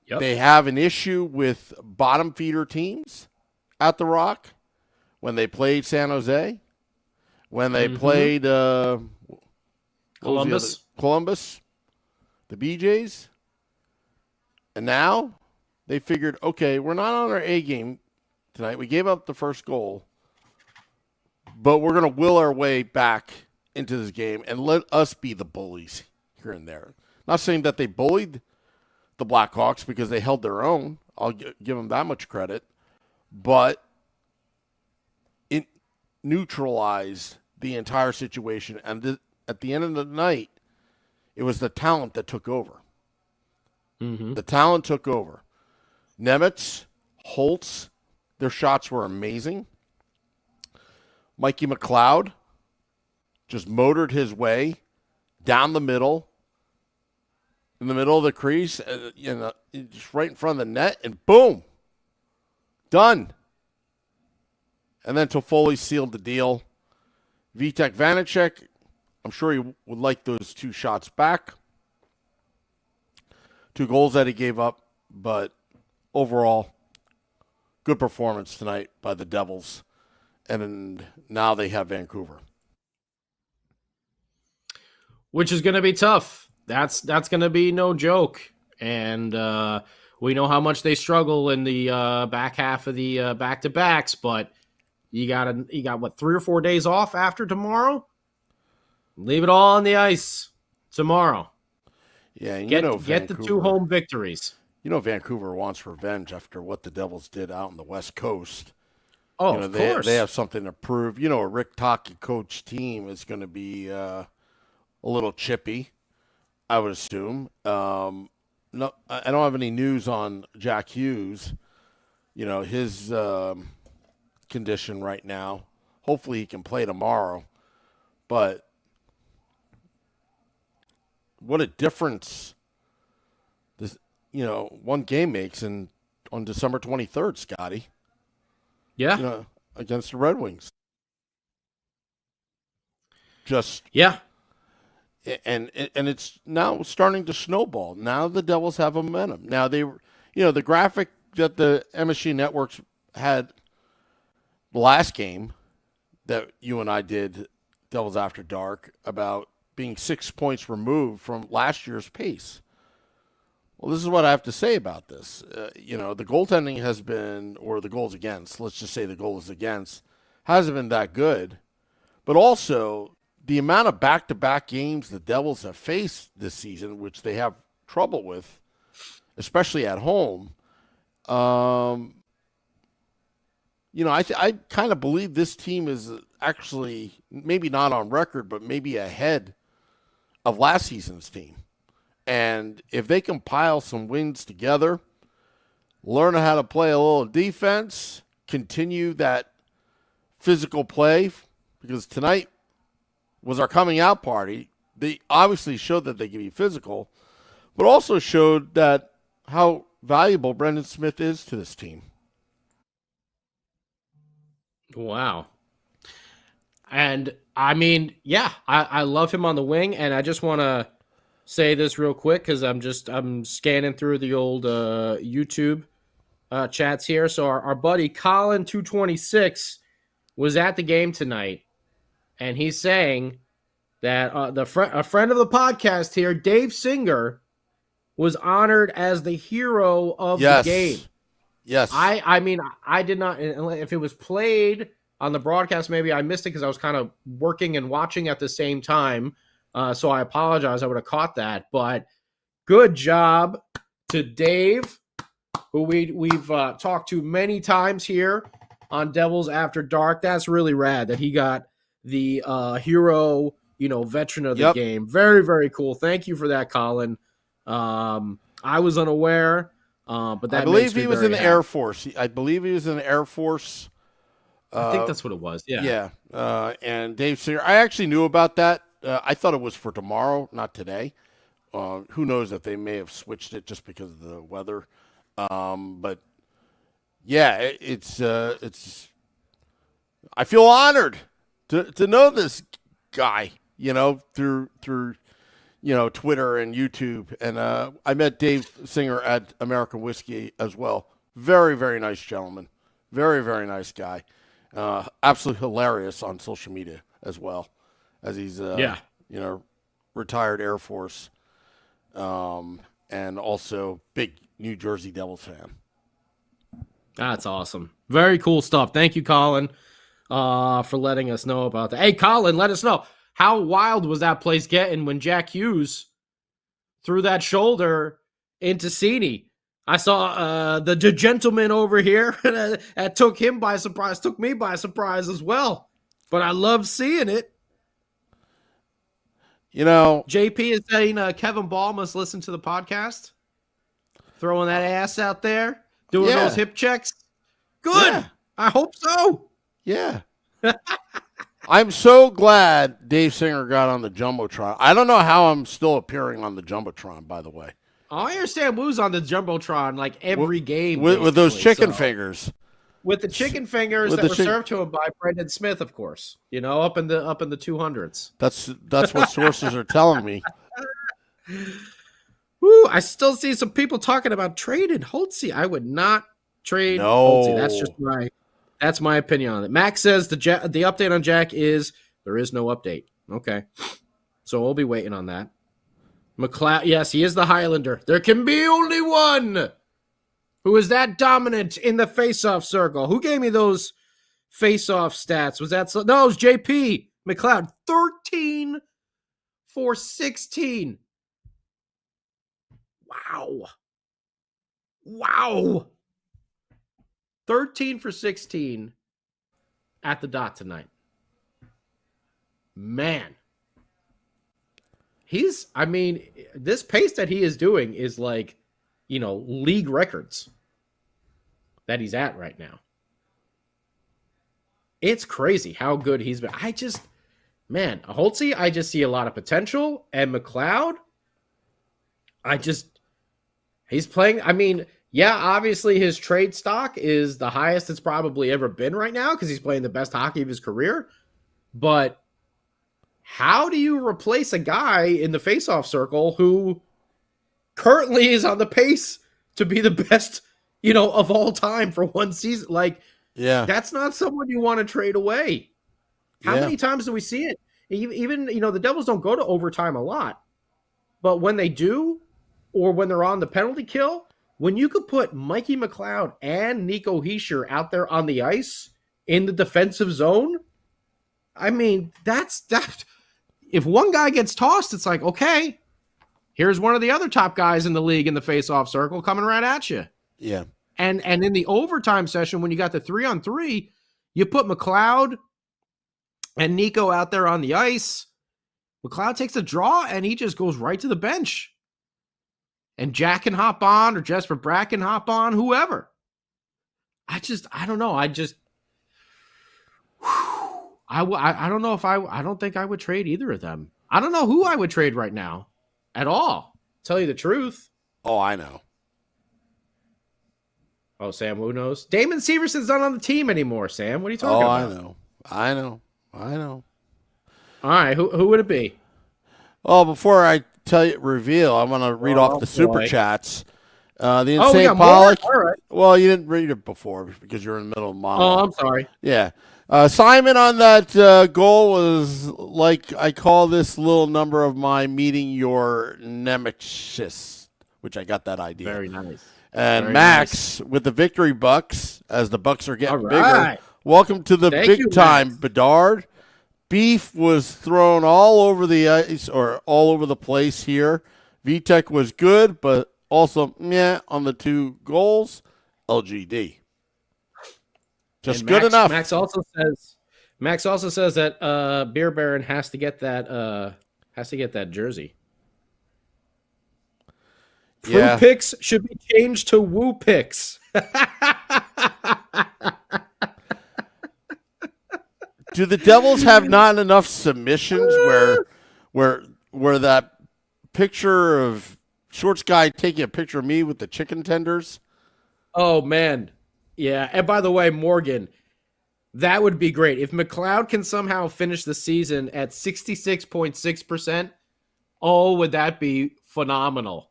Speaker 3: Yep.
Speaker 2: They have an issue with bottom feeder teams at the Rock when they played San Jose, when they played
Speaker 3: Columbus,
Speaker 2: the BJs. And now they figured, okay, we're not on our A game tonight. We gave up the first goal, but we're going to will our way back into this game and let us be the bullies here and there. Not saying that they bullied the Blackhawks because they held their own. I'll give them that much credit. But it neutralized the entire situation. And at the end of the night, it was the talent that took over.
Speaker 3: Mm-hmm.
Speaker 2: The talent took over. Nemitz, Holtz, their shots were amazing. Mikey McLeod just motored his way down the middle, in the middle of the crease, just right in front of the net, and boom, done. And then Toffoli sealed the deal. Vitek Vanacek, I'm sure he would like those 2 shots back. 2 goals that he gave up, but overall, good performance tonight by the Devils. And now they have Vancouver,
Speaker 3: which is going to be tough. That's going to be no joke. And we know how much they struggle in the back half of the back-to-backs, but you got what, 3 or 4 days off after tomorrow? Leave it all on the ice tomorrow.
Speaker 2: Yeah, and
Speaker 3: get the 2 home victories.
Speaker 2: Vancouver wants revenge after what the Devils did out on the West Coast.
Speaker 3: Oh, of course.
Speaker 2: They have something to prove. A Rick Tocchet coach team is going to be a little chippy, I would assume. No, I don't have any news on Jack Hughes. His condition right now. Hopefully he can play tomorrow. But what a difference this, one game makes on December 23rd, Scotty.
Speaker 3: Yeah.
Speaker 2: Against the Red Wings.
Speaker 3: Yeah.
Speaker 2: And it's now starting to snowball. Now the Devils have momentum. Now the graphic that the MSG Networks had the last game that you and I did, Devils After Dark, about being 6 points removed from last year's pace. Well, this is what I have to say about this. The goaltending has been, or the goals against, let's just say the goals against, hasn't been that good. But also, the amount of back-to-back games the Devils have faced this season, which they have trouble with, especially at home, I kind of believe this team is actually maybe not on record, but maybe ahead of last season's team. And if they compile some wins together, learn how to play a little defense, continue that physical play, because tonight was our coming out party. They obviously showed that they can be physical, but also showed that how valuable Brendan Smith is to this team.
Speaker 3: Wow. And I mean, yeah, I love him on the wing, and I just want to say this real quick because I'm scanning through the old YouTube chats here. So our buddy Colin 226 was at the game tonight, and he's saying that a friend of the podcast here, Dave Singer, was honored as the hero of the game.
Speaker 2: Yes.
Speaker 3: I mean, I did not. If it was played on the broadcast, maybe I missed it because I was kind of working and watching at the same time. So I apologize. I would have caught that. But good job to Dave, who we've talked to many times here on Devils After Dark. That's really rad that he got the hero, veteran of the game. Very, very cool. Thank you for that, Colin. I was unaware, but that
Speaker 2: I believe he was in the
Speaker 3: happy.
Speaker 2: Air Force. I believe he was in the Air Force.
Speaker 3: I think that's what it was. Yeah.
Speaker 2: Yeah. And Dave Singer, I actually knew about that. I thought it was for tomorrow, not today. Who knows if they may have switched it just because of the weather. But yeah, it's. I feel honored to know this guy. Through Twitter and YouTube, and I met Dave Singer at American Whiskey as well. Very, very nice gentleman. Very, very nice guy. Absolutely hilarious on social media as well, as he's retired Air Force, and also big New Jersey Devils fan.
Speaker 3: That's awesome. Very cool stuff. Thank you, Colin, for letting us know about that. Hey, Colin, let us know. How wild was that place getting when Jack Hughes threw that shoulder into Cini? I saw the gentleman over here that took him by surprise, took me by surprise as well. But I love seeing it.
Speaker 2: You know,
Speaker 3: JP is saying Kevin Ball must listen to the podcast. Throwing that ass out there, doing those hip checks. Good. Yeah. I hope so.
Speaker 2: Yeah. I'm so glad Dave Singer got on the Jumbotron. I don't know how I'm still appearing on the Jumbotron, by the way.
Speaker 3: I understand Woo's on the Jumbotron like every game.
Speaker 2: With those chicken fingers.
Speaker 3: With the chicken fingers that were served to him by Brendan Smith, of course. You know, up in the 200s.
Speaker 2: That's what sources are telling me.
Speaker 3: Woo, I still see some people talking about trading Holtz. I would not trade Holtz. That's my opinion on it. Max says the update on Jack is there is no update. Okay. So we'll be waiting on that. McLeod, yes, he is the Highlander. There can be only one who is that dominant in the face-off circle. Who gave me those face-off stats? Was that no? It was JP McLeod. 13 for 16. Wow. 13 for 16 at the dot tonight. Man. This pace that he is doing is like, league records that he's at right now. It's crazy how good he's been. Holtz, I just see a lot of potential. And McLeod, he's playing. Obviously his trade stock is the highest it's probably ever been right now because he's playing the best hockey of his career. But how do you replace a guy in the faceoff circle who currently is on the pace to be the best, of all time for one season? That's not someone you want to trade away. How many times do we see it? Even, the Devils don't go to overtime a lot, but when they do, or when they're on the penalty kill, when you could put Mikey McLeod and Nico Hischier out there on the ice in the defensive zone, that's that. If one guy gets tossed, it's like, okay, here's one of the other top guys in the league in the face-off circle coming right at you.
Speaker 2: Yeah.
Speaker 3: And in the overtime session, when you got the 3-on-3, you put McLeod and Nico out there on the ice. McLeod takes a draw, and he just goes right to the bench. And Jack can hop on, or Jesper Bratt can hop on, whoever. I don't know. I don't know if I don't think I would trade either of them. I don't know who I would trade right now at all. Tell you the truth.
Speaker 2: Oh, I know.
Speaker 3: Oh, Sam, who knows? Damon Severson's not on the team anymore, Sam. What are you talking about?
Speaker 2: I know.
Speaker 3: All right, who would it be?
Speaker 2: Oh, before I reveal, I want to read off the super chats. The Insane Pollock.
Speaker 3: All right.
Speaker 2: Well, you didn't read it before because you're in the middle of monologue.
Speaker 3: Oh, I'm sorry.
Speaker 2: Yeah. Simon on that goal was like, I call this little number of my meeting your nemesis, which I got that idea.
Speaker 3: Very nice.
Speaker 2: And
Speaker 3: Very
Speaker 2: Max with the victory bucks, as the bucks are getting
Speaker 3: right.
Speaker 2: bigger. Welcome to the big time,
Speaker 3: Max.
Speaker 2: Bedard. Beef was thrown all over the ice or all over the place here. Vitek was good, but also on the 2 goals. LGD. Just good enough.
Speaker 3: Max also says that Beer Baron has to get that jersey. Fruit picks should be changed to Woo picks.
Speaker 2: Do the Devils have not enough submissions where that picture of Shorts guy taking a picture of me with the chicken tenders?
Speaker 3: Oh man. Yeah, and by the way, Morgan, that would be great. If McLeod can somehow finish the season at 66.6%, oh, would that be phenomenal.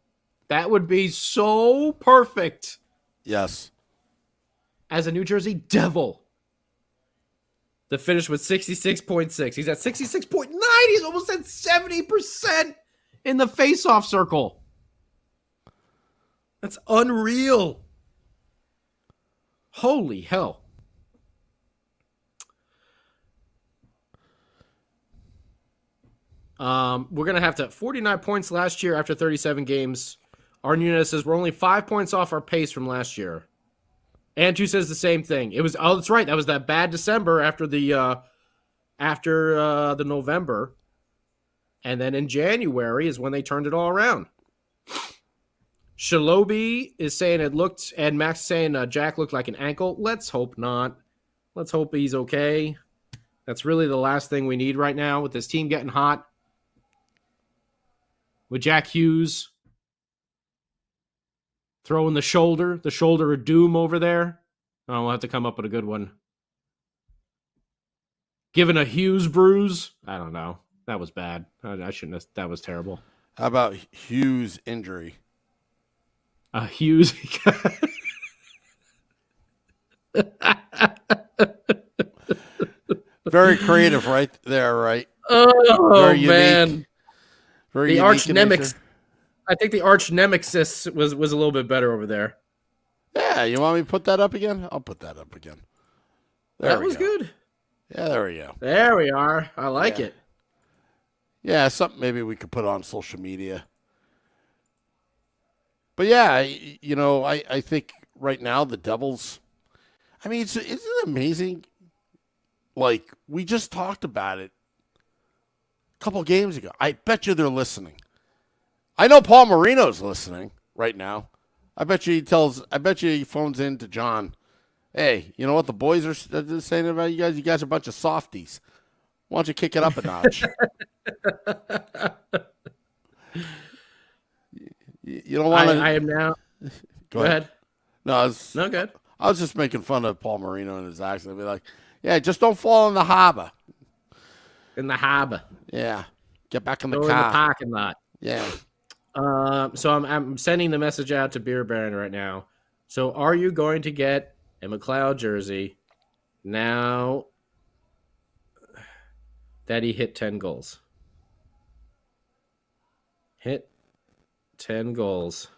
Speaker 3: That would be so perfect.
Speaker 2: Yes.
Speaker 3: As a New Jersey Devil. The finish with 66.6. He's at 66.9. He's almost at 70% in the face-off circle. That's unreal. Holy hell. We're going to have to 49 points last year after 37 games. Arnuna says we're only 5 points off our pace from last year. Andrew says the same thing. It was, oh, that's right. That was that bad December after the November. And then in January is when they turned it all around. Shalobi is saying it looked, and Max saying Jack looked like an ankle. Let's hope not. Let's hope he's okay. That's really the last thing we need right now with this team getting hot. With Jack Hughes throwing the shoulder of doom over there. Oh, we'll have to come up with a good one. Giving a Hughes bruise. I don't know. That was bad. I shouldn't have. That was terrible.
Speaker 2: How about Hughes injury?
Speaker 3: Hughes.
Speaker 2: Very creative right there, right?
Speaker 3: Oh,
Speaker 2: very unique,
Speaker 3: man.
Speaker 2: Very
Speaker 3: the arch
Speaker 2: unique
Speaker 3: nemesis. I think the arch nemesis was a little bit better over there.
Speaker 2: Yeah, you want me to put that up again? I'll put that up again.
Speaker 3: That was good.
Speaker 2: Yeah, there we go.
Speaker 3: There we are. I like it.
Speaker 2: Yeah, something maybe we could put on social media. But yeah, I think right now the Devils, I mean, isn't it amazing? Like, we just talked about it a couple games ago. I bet you they're listening. I know Paul Marino's listening right now. I bet you he phones in to John. Hey, you know what the boys are saying about you guys? You guys are a bunch of softies. Why don't you kick it up a notch? You don't want to.
Speaker 3: I am now. Go ahead.
Speaker 2: No,
Speaker 3: good.
Speaker 2: I was just making fun of Paul Marino and his accent. I'd be like, yeah, just don't fall in the harbor.
Speaker 3: In the harbor.
Speaker 2: Yeah. Get back in the
Speaker 3: Go
Speaker 2: car.
Speaker 3: in the parking lot.
Speaker 2: Yeah.
Speaker 3: So I'm sending the message out to Beer Baron right now. So are you going to get a McLeod jersey now that he hit 10 goals? Hit 10 goals.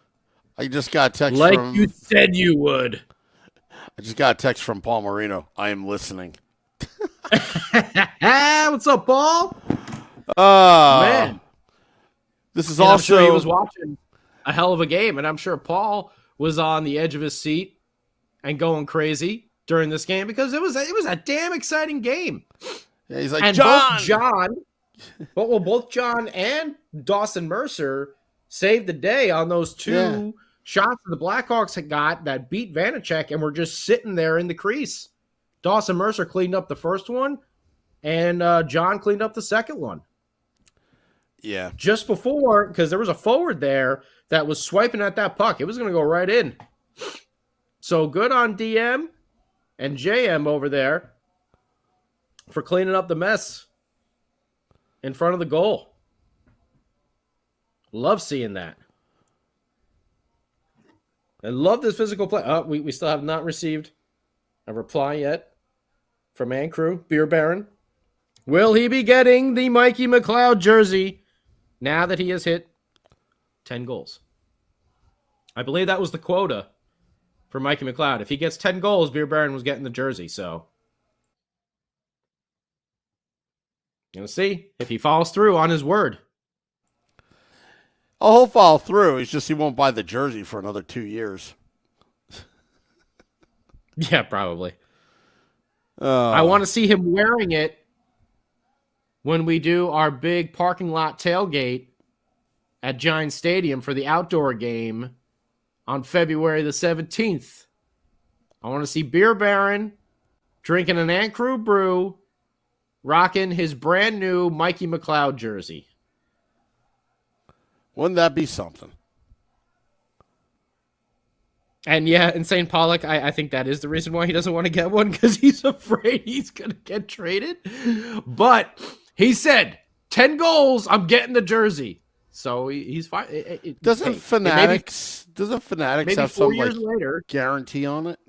Speaker 2: I just got a text
Speaker 3: like
Speaker 2: from...
Speaker 3: you said you would.
Speaker 2: I just got a text from Paul Marino. I am listening.
Speaker 3: What's up, Paul?
Speaker 2: Man. This is also...
Speaker 3: I'm sure he was watching a hell of a game, and I'm sure Paul was on the edge of his seat and going crazy during this game because it was a damn exciting game.
Speaker 2: Yeah, he's like,
Speaker 3: and
Speaker 2: John!
Speaker 3: both John and Dawson Mercer saved the day on those two shots the Blackhawks had got that beat Vanacek and were just sitting there in the crease. Dawson Mercer cleaned up the first one, and John cleaned up the second one.
Speaker 2: Yeah.
Speaker 3: Just before, because there was a forward there that was swiping at that puck. It was going to go right in. So good on DM and JM over there for cleaning up the mess in front of the goal. Love seeing that. I love this physical play. Oh, we still have not received a reply yet from Man Crew, Beer Baron. Will he be getting the Mikey McLeod jersey now that he has hit 10 goals? I believe that was the quota for Mikey McLeod. If he gets 10 goals, Beer Baron was getting the jersey. So, gonna see if he follows through on his word.
Speaker 2: Oh, he'll follow through. It's just he won't buy the jersey for another 2 years.
Speaker 3: Yeah, probably. I want to see him wearing it when we do our big parking lot tailgate at Giants Stadium for the outdoor game on February the 17th. I want to see Beer Baron drinking an Ant Crew brew, rocking his brand new Mikey McLeod jersey.
Speaker 2: Wouldn't that be something?
Speaker 3: And yeah, Insane Pollock, I think that is the reason why he doesn't want to get one, because he's afraid he's going to get traded. But he said, 10 goals, I'm getting the jersey. So he's fine.
Speaker 2: Doesn't Fanatics have some
Speaker 3: later
Speaker 2: guarantee on it?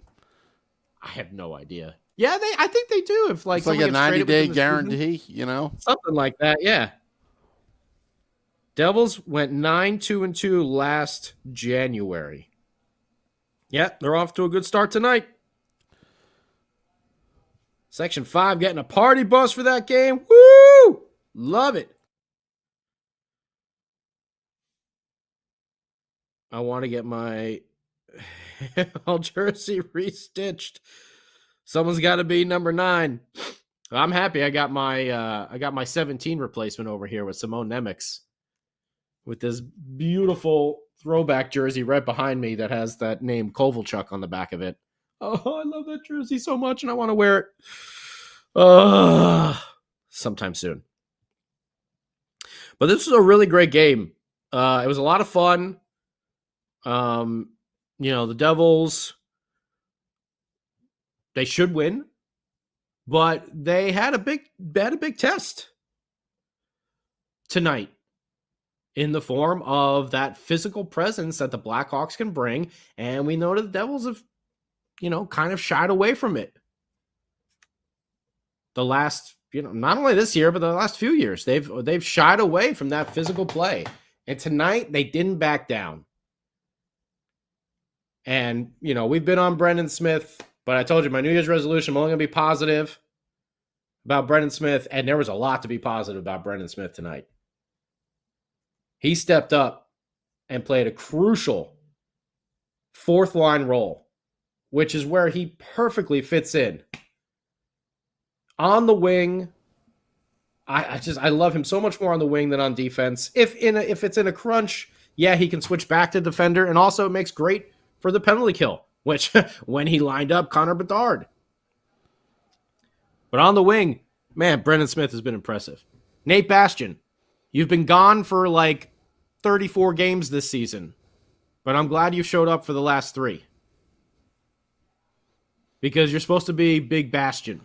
Speaker 3: I have no idea. Yeah, I think they do. If
Speaker 2: it's like a 90-day guarantee, season,
Speaker 3: something like that. Yeah. Devils went 9-2-2 last January. Yeah, they're off to a good start tonight. Section 5 getting a party bus for that game. Woo! Love it. I want to get my all jersey restitched. Someone's got to be number 9. I'm happy. I got my 17 replacement over here with Simone Nemec with this beautiful throwback jersey right behind me that has that name Kovalchuk on the back of it. Oh, I love that jersey so much, and I want to wear it sometime soon. But this was a really great game. It was a lot of fun. The Devils, they should win, but they had a big test tonight in the form of that physical presence that the Blackhawks can bring, and we know that the Devils have, kind of shied away from it. The last, not only this year, but the last few years, they've shied away from that physical play, and tonight they didn't back down. And, we've been on Brendan Smith, but I told you my New Year's resolution, I'm only going to be positive about Brendan Smith, and there was a lot to be positive about Brendan Smith tonight. He stepped up and played a crucial fourth line role, which is where he perfectly fits in. On the wing, I love him so much more on the wing than on defense. If it's in a crunch, yeah, he can switch back to defender, and also it makes great for the penalty kill, which when he lined up Connor Bedard. But on the wing, man, Brendan Smith has been impressive. Nate Bastian, you've been gone for like 34 games this season, but I'm glad you showed up for the last 3. Because you're supposed to be Big Bastian.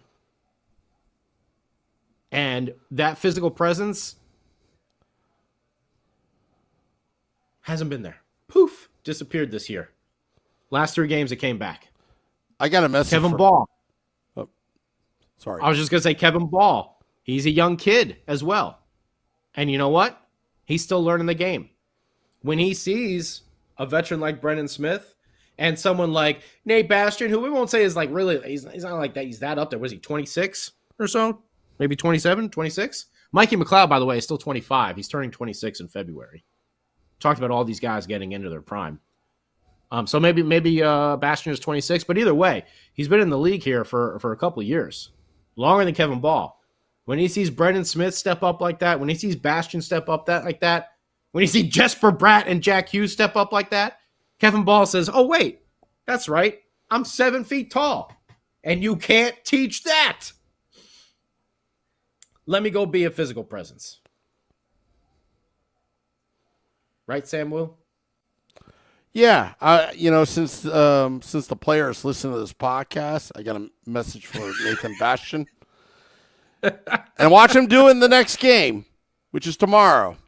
Speaker 3: And that physical presence hasn't been there. Poof, disappeared this year. Last 3 games, it came back.
Speaker 2: I got a message.
Speaker 3: Kevin Ball.
Speaker 2: Oh, sorry.
Speaker 3: I was just going to say Kevin Ball. He's a young kid as well. And you know what? He's still learning the game. When he sees a veteran like Brendan Smith and someone like Nate Bastian, who we won't say is like really, he's not like that. He's that up there. Was he 26 or so? Maybe 27, 26? Mikey McLeod, by the way, is still 25. He's turning 26 in February. Talked about all these guys getting into their prime. So maybe Bastian is 26, but either way, he's been in the league here for a couple of years, longer than Kevin Ball. When he sees Brendan Smith step up like that, when he sees Bastian step up like that, when he sees Jesper Bratt and Jack Hughes step up like that, Kevin Ball says, "Oh wait, that's right, I'm 7 feet tall, and you can't teach that. Let me go be a physical presence." Right, Samuel?
Speaker 2: Yeah, since the players listen to this podcast, I got a message for Nathan Bastian, and watch him do it in the next game, which is tomorrow.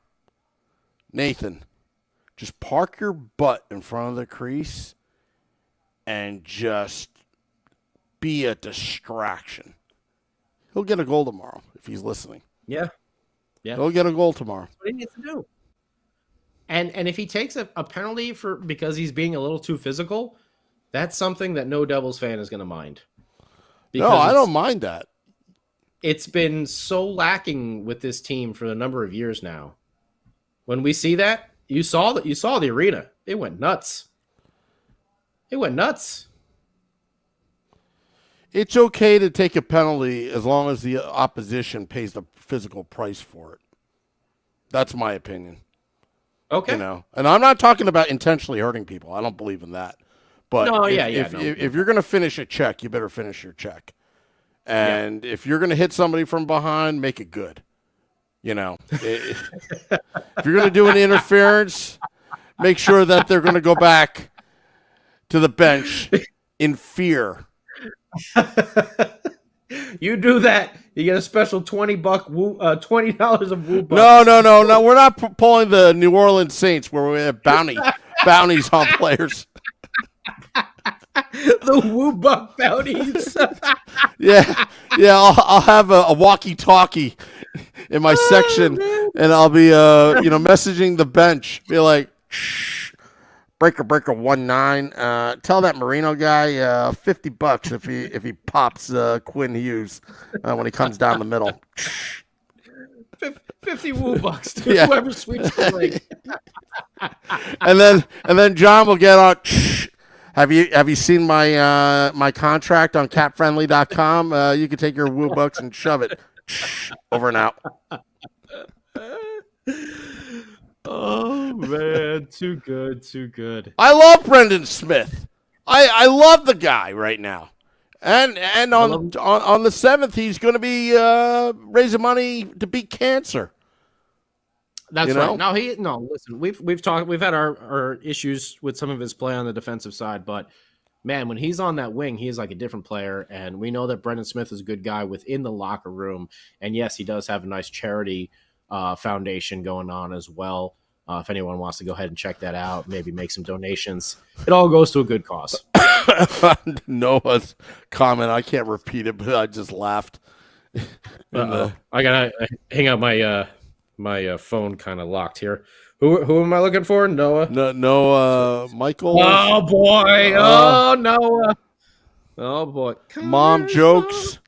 Speaker 2: Nathan, just park your butt in front of the crease and just be a distraction. He'll get a goal tomorrow if he's listening.
Speaker 3: Yeah.
Speaker 2: He'll get a goal tomorrow.
Speaker 3: That's what he needs to do. And if he takes a penalty because he's being a little too physical, that's something that no Devils fan is going to mind.
Speaker 2: No, I don't mind that.
Speaker 3: It's been so lacking with this team for a number of years now. When we see that, you saw the arena. It went nuts.
Speaker 2: It's okay to take a penalty as long as the opposition pays the physical price for it. That's my opinion.
Speaker 3: Okay.
Speaker 2: And I'm not talking about intentionally hurting people. I don't believe in that. But if you're going to finish a check, you better finish your check. And if you're going to hit somebody from behind, make it good. If you're going to do an interference, make sure that they're going to go back to the bench in fear.
Speaker 3: You do that, you get a special $20 of woo bucks.
Speaker 2: No. We're not pulling the New Orleans Saints where we have bounties on players.
Speaker 3: The woo buck bounties.
Speaker 2: Yeah. I'll have a walkie-talkie in my section, and I'll be messaging the bench. Be like, shh, Breaker 19. Tell that Marino guy $50 if he pops Quinn Hughes when he comes down the middle.
Speaker 3: 50 woo bucks to whoever sweeps the ring.
Speaker 2: and then John will get on. Have you seen my contract on capfriendly.com? You can take your woo bucks and shove it. Over and out.
Speaker 3: Oh man, too good.
Speaker 2: I love Brendan Smith. I love the guy right now. And on the 7th, he's going to be raising money to beat cancer.
Speaker 3: That's right. Listen, we've talked. We've had our issues with some of his play on the defensive side, but man, when he's on that wing, he is like a different player. And we know that Brendan Smith is a good guy within the locker room. And yes, he does have a nice charity foundation going on as well. If anyone wants to go ahead and check that out, maybe make some donations. It all goes to a good cause.
Speaker 2: Noah's comment, I can't repeat it, but I just laughed.
Speaker 3: I gotta hang out my phone kind of locked here. Who am I looking for? Noah.
Speaker 2: No, Michael.
Speaker 3: Oh boy. Noah. Oh boy.
Speaker 2: Mom jokes.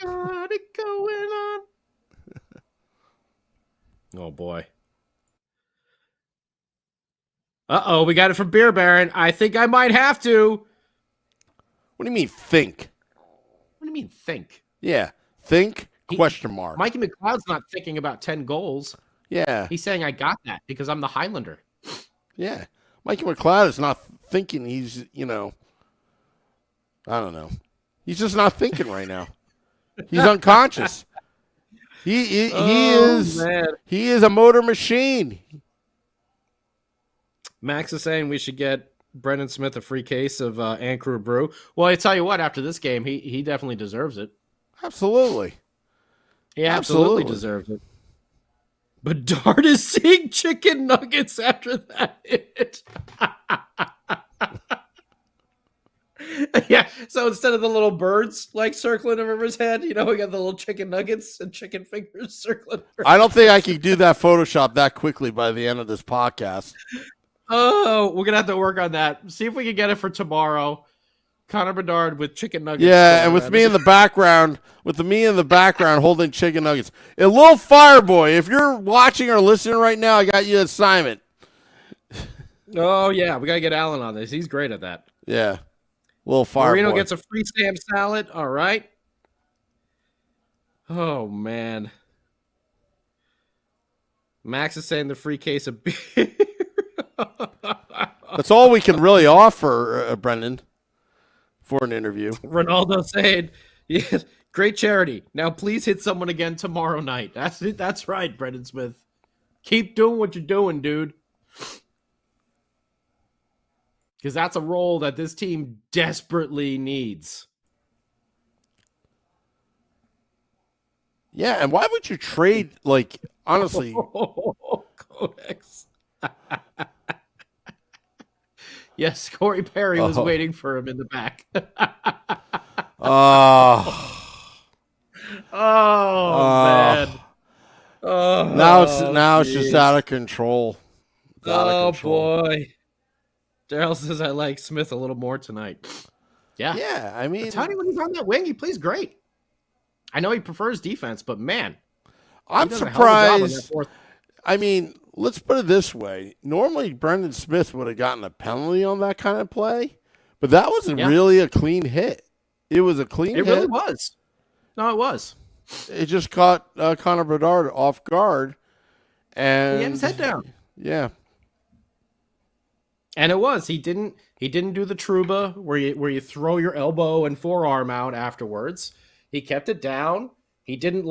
Speaker 3: Got it going on. Oh boy. We got it from Beer Baron. I think I might have to.
Speaker 2: What do you mean think?
Speaker 3: What do you mean think?
Speaker 2: Yeah, think question mark.
Speaker 3: Mikey McLeod's not thinking about 10 goals.
Speaker 2: Yeah.
Speaker 3: He's saying I got that because I'm the Highlander.
Speaker 2: Yeah. Mikey McLeod is not thinking he's, I don't know. He's just not thinking right now. He's unconscious. He is a motor machine.
Speaker 3: Max is saying we should get Brendan Smith a free case of Ankara Brew. Well, I tell you what, after this game, he definitely deserves it.
Speaker 2: Absolutely.
Speaker 3: He absolutely deserves it. Bedard is seeing chicken nuggets after that hit. Yeah, so instead of the little birds like circling over his head, we got the little chicken nuggets and chicken fingers circling.
Speaker 2: I don't think I can do that Photoshop that quickly by the end of this podcast.
Speaker 3: Oh, we're going to have to work on that. See if we can get it for tomorrow. Connor Bedard with chicken nuggets.
Speaker 2: Yeah, and with me in the background, holding chicken nuggets. And Little Fireboy, if you're watching or listening right now, I got you an assignment.
Speaker 3: Oh, yeah, we got to get Alan on this. He's great at that.
Speaker 2: Yeah. Little Fireboy.
Speaker 3: Marino gets a free Sam salad. All right. Oh, man. Max is saying the free case of beer.
Speaker 2: That's all we can really offer, Brendan, for an interview.
Speaker 3: Ronaldo saying, yes, great charity. Now please hit someone again tomorrow night. That's right, Brendan Smith. Keep doing what you're doing, dude. Because that's a role that this team desperately needs.
Speaker 2: Yeah, and why would you trade, honestly?
Speaker 3: Codex. Yes, Corey Perry was waiting for him in the back. Man. Oh,
Speaker 2: now it's just out of control.
Speaker 3: Boy. Daryl says I like Smith a little more tonight. Yeah.
Speaker 2: Yeah, I mean,
Speaker 3: Tony, when he's on that wing, he plays great. I know he prefers defense, but man,
Speaker 2: I'm surprised. I mean, let's put it this way. Normally, Brendan Smith would have gotten a penalty on that kind of play, but that wasn't really a clean hit. It was a clean hit.
Speaker 3: It really was. No, it was.
Speaker 2: It just caught Connor Bedard off guard. And
Speaker 3: he had his head down.
Speaker 2: Yeah.
Speaker 3: And it was. He didn't do the Truba where you throw your elbow and forearm out afterwards. He kept it down. He didn't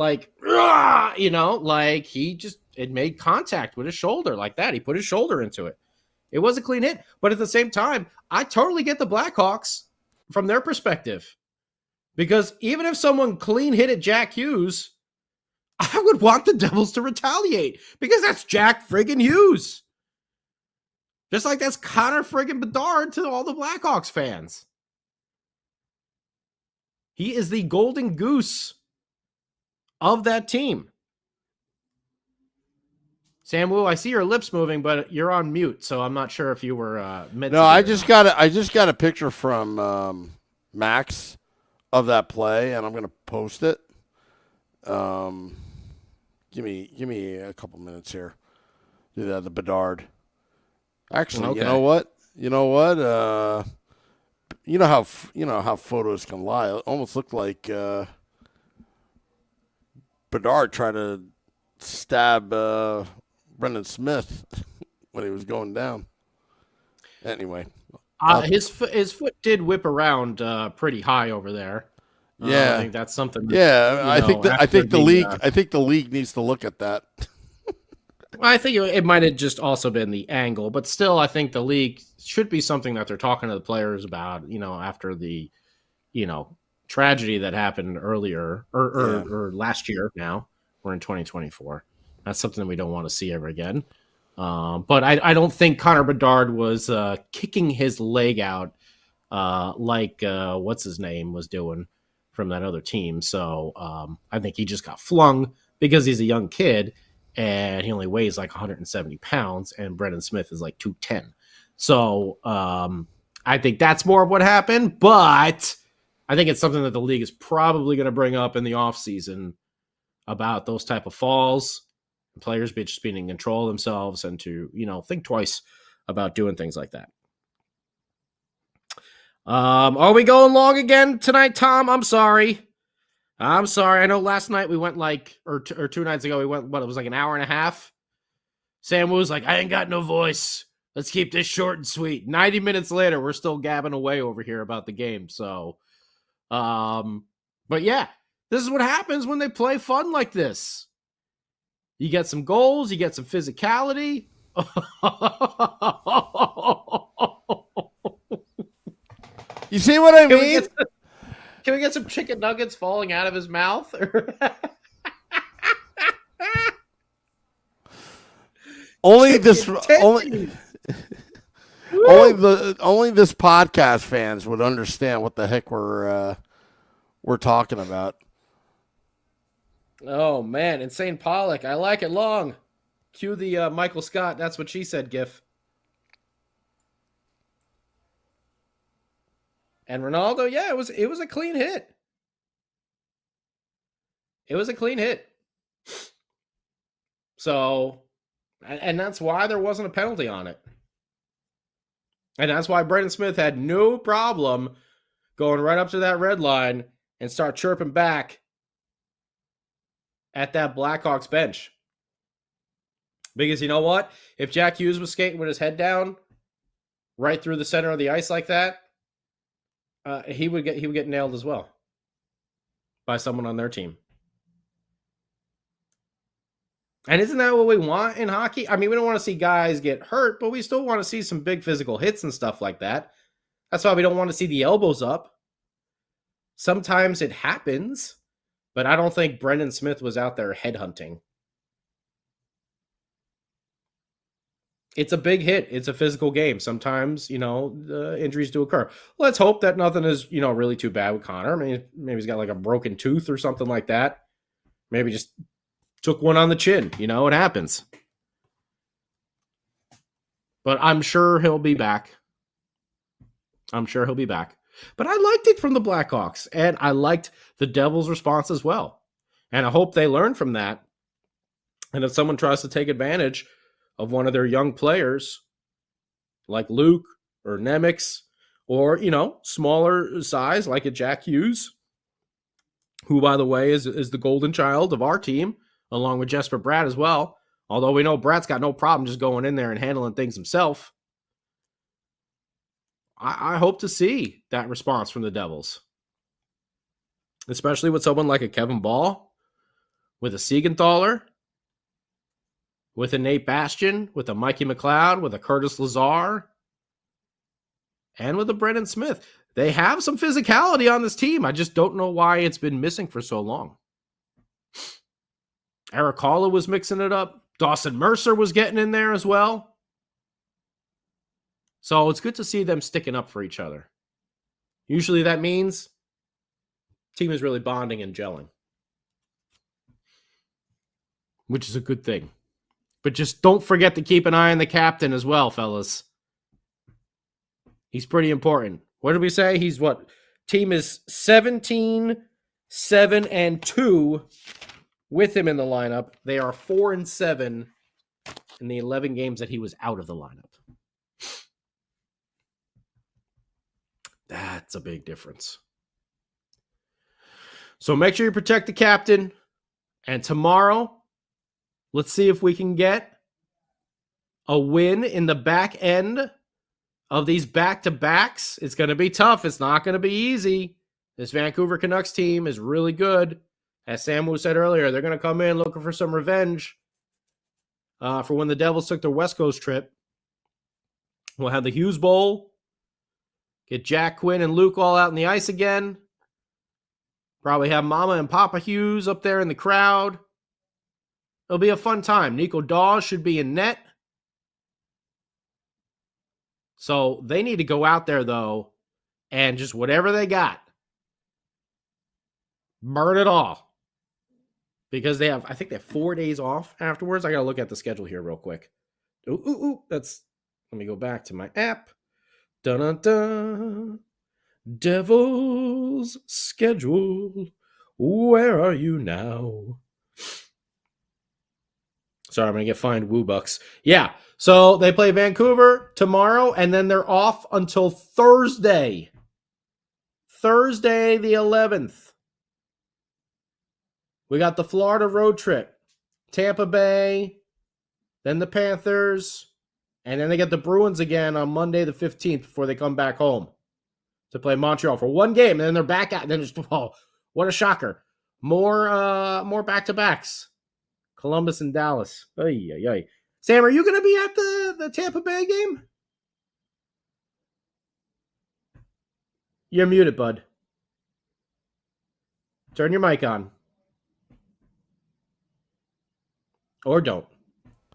Speaker 3: it made contact with his shoulder like that. He put his shoulder into it. It was a clean hit. But at the same time, I totally get the Blackhawks from their perspective. Because even if someone clean hit at Jack Hughes, I would want the Devils to retaliate. Because that's Jack friggin' Hughes. Just like that's Connor friggin' Bedard to all the Blackhawks fans. He is the golden goose of that team. Sam Wu, I see your lips moving, but you're on mute, so I'm not sure if you were meant to.
Speaker 2: No, I just got a picture from Max of that play, and I'm gonna post it. Give me a couple minutes here. Do that, the Bedard. Actually,
Speaker 3: Okay.
Speaker 2: You know what? You know how photos can lie. It almost looked like Bedard tried to stab Brendan Smith when he was going down. Anyway,
Speaker 3: his foot did whip around pretty high over there.
Speaker 2: Yeah,
Speaker 3: I think that's something.
Speaker 2: I think the league needs to look at that.
Speaker 3: I think it might have just also been the angle, but still, I think the league should be something that they're talking to the players about. After the, tragedy that happened earlier or last year. Now we're in 2024. That's something that we don't want to see ever again. But I don't think Connor Bedard was kicking his leg out like what's his name was doing from that other team. So I think he just got flung because he's a young kid and he only weighs like 170 pounds and Brendan Smith is like 210. So I think that's more of what happened, but I think it's something that the league is probably going to bring up in the offseason about those type of falls, players just being in control of themselves and to, think twice about doing things like that. Are we going long again tonight, Tom? I'm sorry. I know last night we went or 2 nights ago, we went, it was like an hour and a half. Sam was like, I ain't got no voice. Let's keep this short and sweet. 90 minutes later, we're still gabbing away over here about the game. So, but yeah, this is what happens when they play fun like this. You get some goals, you get some physicality.
Speaker 2: You see what I mean?
Speaker 3: Can we get some chicken nuggets falling out of his mouth?
Speaker 2: Only this podcast fans would understand what the heck we're talking about.
Speaker 3: Oh man, Insane Pollock. I like it long. Cue the Michael Scott, that's what she said gif. And Ronaldo, yeah, it was a clean hit. It was a clean hit. So, and that's why there wasn't a penalty on it. And that's why Brendan Smith had no problem going right up to that red line and start chirping back at that Blackhawks bench. Because you know what? If Jack Hughes was skating with his head down right through the center of the ice like that, he would get nailed as well by someone on their team. And isn't that what we want in hockey? I mean, we don't want to see guys get hurt, but we still want to see some big physical hits and stuff like that. That's why we don't want to see the elbows up. Sometimes it happens, but I don't think Brendan Smith was out there headhunting. It's a big hit. It's a physical game. Sometimes, injuries do occur. Let's hope that nothing is, really too bad with Connor. I mean, maybe he's got like a broken tooth or something like that. Maybe just took one on the chin. It happens. But I'm sure he'll be back. But I liked it from the Blackhawks, and I liked the Devils' response as well. And I hope they learn from that. And if someone tries to take advantage of one of their young players, like Luke or Nemec, or, smaller size like a Jack Hughes, who, by the way, is the golden child of our team, along with Jesper Bratt as well. Although we know Bratt's got no problem just going in there and handling things himself. I hope to see that response from the Devils. Especially with someone like a Kevin Ball, with a Siegenthaler, with a Nate Bastian, with a Mikey McLeod, with a Curtis Lazar, and with a Brendan Smith. They have some physicality on this team. I just don't know why it's been missing for so long. Eric Halla was mixing it up. Dawson Mercer was getting in there as well. So it's good to see them sticking up for each other. Usually that means team is really bonding and gelling, which is a good thing. But just don't forget to keep an eye on the captain as well, fellas. He's pretty important. What did we say? He's what? Team is 17, 7, and 2 with him in the lineup. They are 4 and 7 in the 11 games that he was out of the lineup. That's a big difference. So make sure you protect the captain. And tomorrow, let's see if we can get a win in the back end of these back-to-backs. It's going to be tough. It's not going to be easy. This Vancouver Canucks team is really good. As Samu said earlier, they're going to come in looking for some revenge for when the Devils took their West Coast trip. We'll have the Hughes Bowl. Get Jack Quinn and Luke all out on the ice again. Probably have Mama and Papa Hughes up there in the crowd. It'll be a fun time. Nico Dawes should be in net. So they need to go out there, though, and just whatever they got, burn it all. Because I think they have 4 days off afterwards. I got to look at the schedule here real quick. Let me go back to my app. Dun-dun-dun. Devil's schedule. Where are you now? Sorry, I'm going to get fined Woo-Bucks. Yeah, so they play Vancouver tomorrow, and then they're off until Thursday. Thursday the 11th. We got the Florida road trip. Tampa Bay, then the Panthers, and then they get the Bruins again on Monday the 15th before they come back home to play Montreal for one game, and then they're back out. Then just, oh, what a shocker! More back-to-backs. Columbus and Dallas. Ay, ay, ay. Sam, are you going to be at the Tampa Bay game? You're muted, bud. Turn your mic on. Or don't.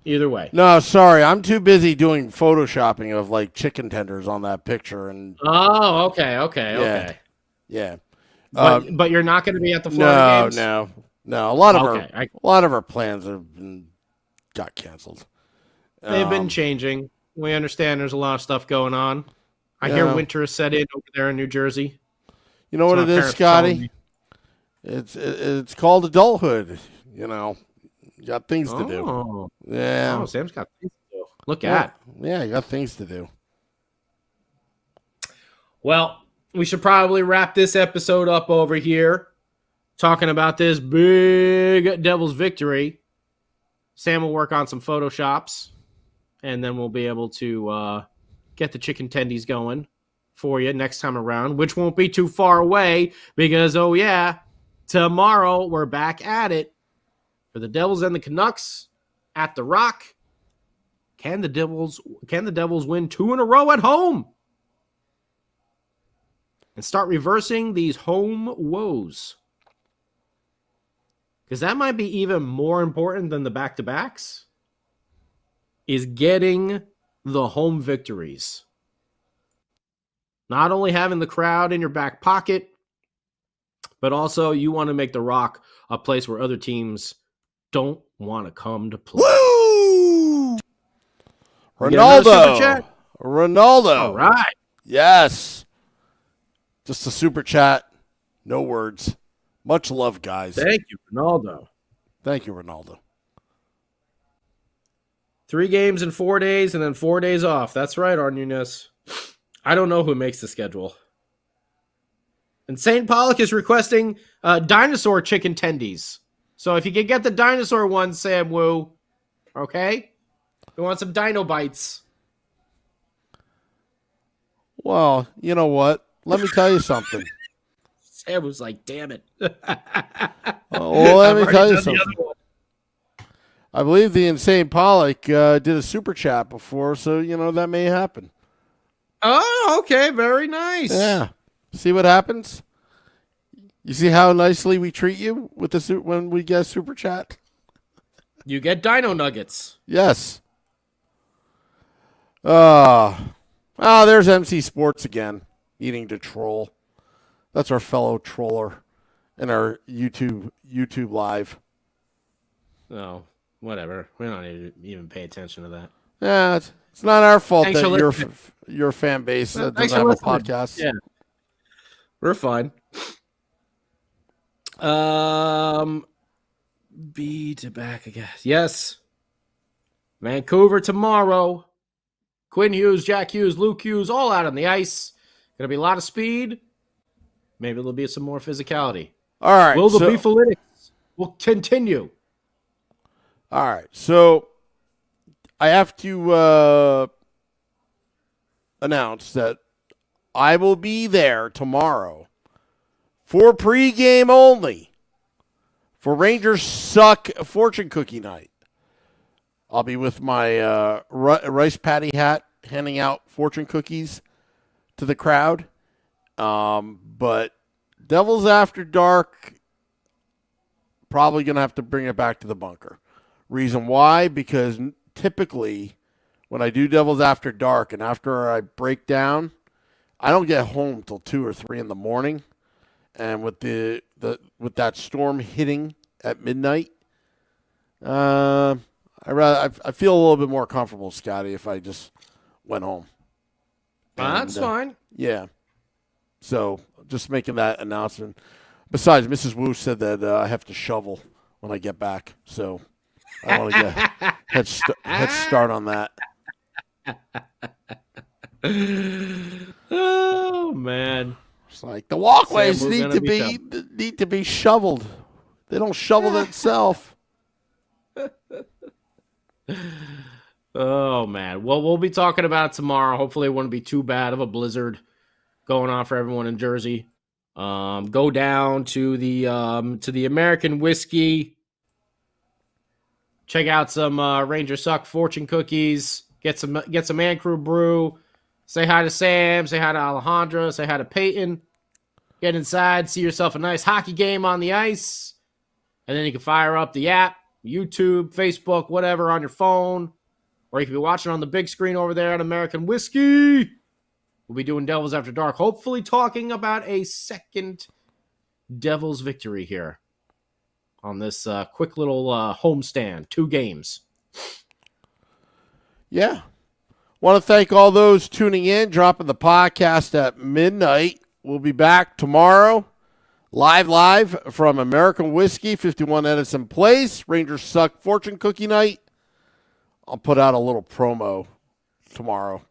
Speaker 3: Either way.
Speaker 2: No, sorry. I'm too busy doing photoshopping of like chicken tenders on that picture. And
Speaker 3: oh, okay.
Speaker 2: Yeah.
Speaker 3: But you're not going to be at the Florida games?
Speaker 2: No. A lot of our plans got canceled.
Speaker 3: They've been changing. We understand there's a lot of stuff going on. I hear winter is set in over there in New Jersey.
Speaker 2: You know what it is, Scotty? It's called adulthood. You know, you got things to do. Yeah.
Speaker 3: Oh, Sam's got things to do. Look at.
Speaker 2: Yeah, you got things to do.
Speaker 3: Well, we should probably wrap this episode up over here, talking about this big Devils victory. Sam will work on some Photoshops, and then we'll be able to get the chicken tendies going for you next time around, which won't be too far away because, oh yeah, tomorrow we're back at it for the Devils and the Canucks at the Rock. Can the Devils win 2 in a row at home and start reversing these home woes? Because that might be even more important than the back-to-backs, is getting the home victories. Not only having the crowd in your back pocket, but also you want to make the Rock a place where other teams don't want to come to play.
Speaker 2: Woo! Ronaldo.
Speaker 3: All right.
Speaker 2: Yes. Just a super chat. No words. Much love, guys.
Speaker 3: Thank you, Ronaldo.
Speaker 2: Thank you, Ronaldo.
Speaker 3: 3 games in 4 days and then 4 days off. That's right, Arnunes. I don't know who makes the schedule. And St. Pollock is requesting dinosaur chicken tendies. So if you can get the dinosaur one, Sam Wu, okay? We want some dino bites.
Speaker 2: Well, you know what? Let me tell you something.
Speaker 3: Sam was like, damn it.
Speaker 2: Well, let me tell you something. I believe the Insane Pollock did a super chat before, so, you know, that may happen.
Speaker 3: Oh, okay. Very nice.
Speaker 2: Yeah. See what happens? You see how nicely we treat you with the when we get a super chat?
Speaker 3: You get dino nuggets.
Speaker 2: Yes. There's MC Sports again, needing to troll. That's our fellow troller in our YouTube live.
Speaker 3: Oh, whatever. We don't even pay attention to that.
Speaker 2: Yeah, it's not our fault
Speaker 3: Thanks
Speaker 2: that your fan base doesn't have a podcast.
Speaker 3: Yeah, we're fine. Be to back again. Yes. Vancouver tomorrow. Quinn Hughes, Jack Hughes, Luke Hughes, all out on the ice. Gonna be a lot of speed. Maybe there'll be some more physicality.
Speaker 2: All right.
Speaker 3: Will the Beefalitics will continue?
Speaker 2: All right. So I have to announce that I will be there tomorrow for pregame only for Rangers Suck Fortune Cookie Night. I'll be with my rice patty hat handing out fortune cookies to the crowd. But Devils After Dark, probably going to have to bring it back to the bunker. Reason why? Because typically when I do Devils After Dark and after I break down, I don't get home till 2 or 3 in the morning. And with with that storm hitting at midnight, I feel a little bit more comfortable, Scotty, if I just went home.
Speaker 3: That's fine.
Speaker 2: Yeah. So just making that announcement. Besides, Mrs. Wu said that I have to shovel when I get back. So I want to get head start on that.
Speaker 3: Oh, man.
Speaker 2: It's like the walkways need to be shoveled. They don't shovel themselves.
Speaker 3: Oh, man. Well, we'll be talking about it tomorrow. Hopefully it won't be too bad of a blizzard going on for everyone in Jersey. Go down to the American Whiskey. Check out some Ranger Suck fortune cookies. Get some Man Crew brew. Say hi to Sam. Say hi to Alejandra. Say hi to Peyton. Get inside. See yourself a nice hockey game on the ice. And then you can fire up the app, YouTube, Facebook, whatever on your phone. Or you can be watching on the big screen over there at American Whiskey. We'll be doing Devils After Dark. Hopefully talking about a second Devils victory here on this quick little homestand. 2 games.
Speaker 2: Yeah. Want to thank all those tuning in, dropping the podcast at midnight. We'll be back tomorrow, live from American Whiskey, 51 Edison Place, Rangers Suck Fortune Cookie Night. I'll put out a little promo tomorrow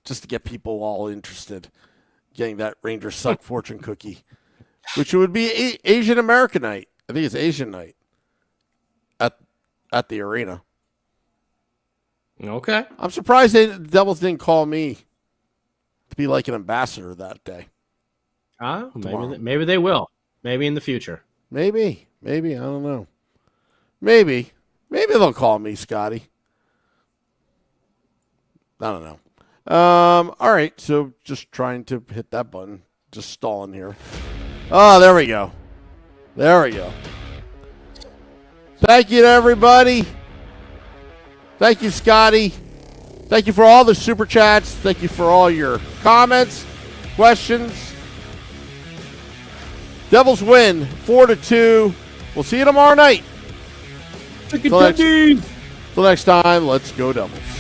Speaker 2: just to get people all interested, getting that Rangers Suck Fortune Cookie, which would be Asian American Night. I think it's Asian Night at the arena.
Speaker 3: Okay.
Speaker 2: I'm surprised the Devils didn't call me to be like an ambassador that day.
Speaker 3: Maybe they will. Maybe in the future.
Speaker 2: Maybe. I don't know. Maybe they'll call me, Scotty. I don't know. All right. So just trying to hit that button. Just stalling here. Oh, there we go. Thank you to everybody. Thank you, Scotty. Thank you for all the super chats. Thank you for all your comments, questions. Devils win 4-2. We'll see you tomorrow night.
Speaker 3: Till next time,
Speaker 2: let's go Devils.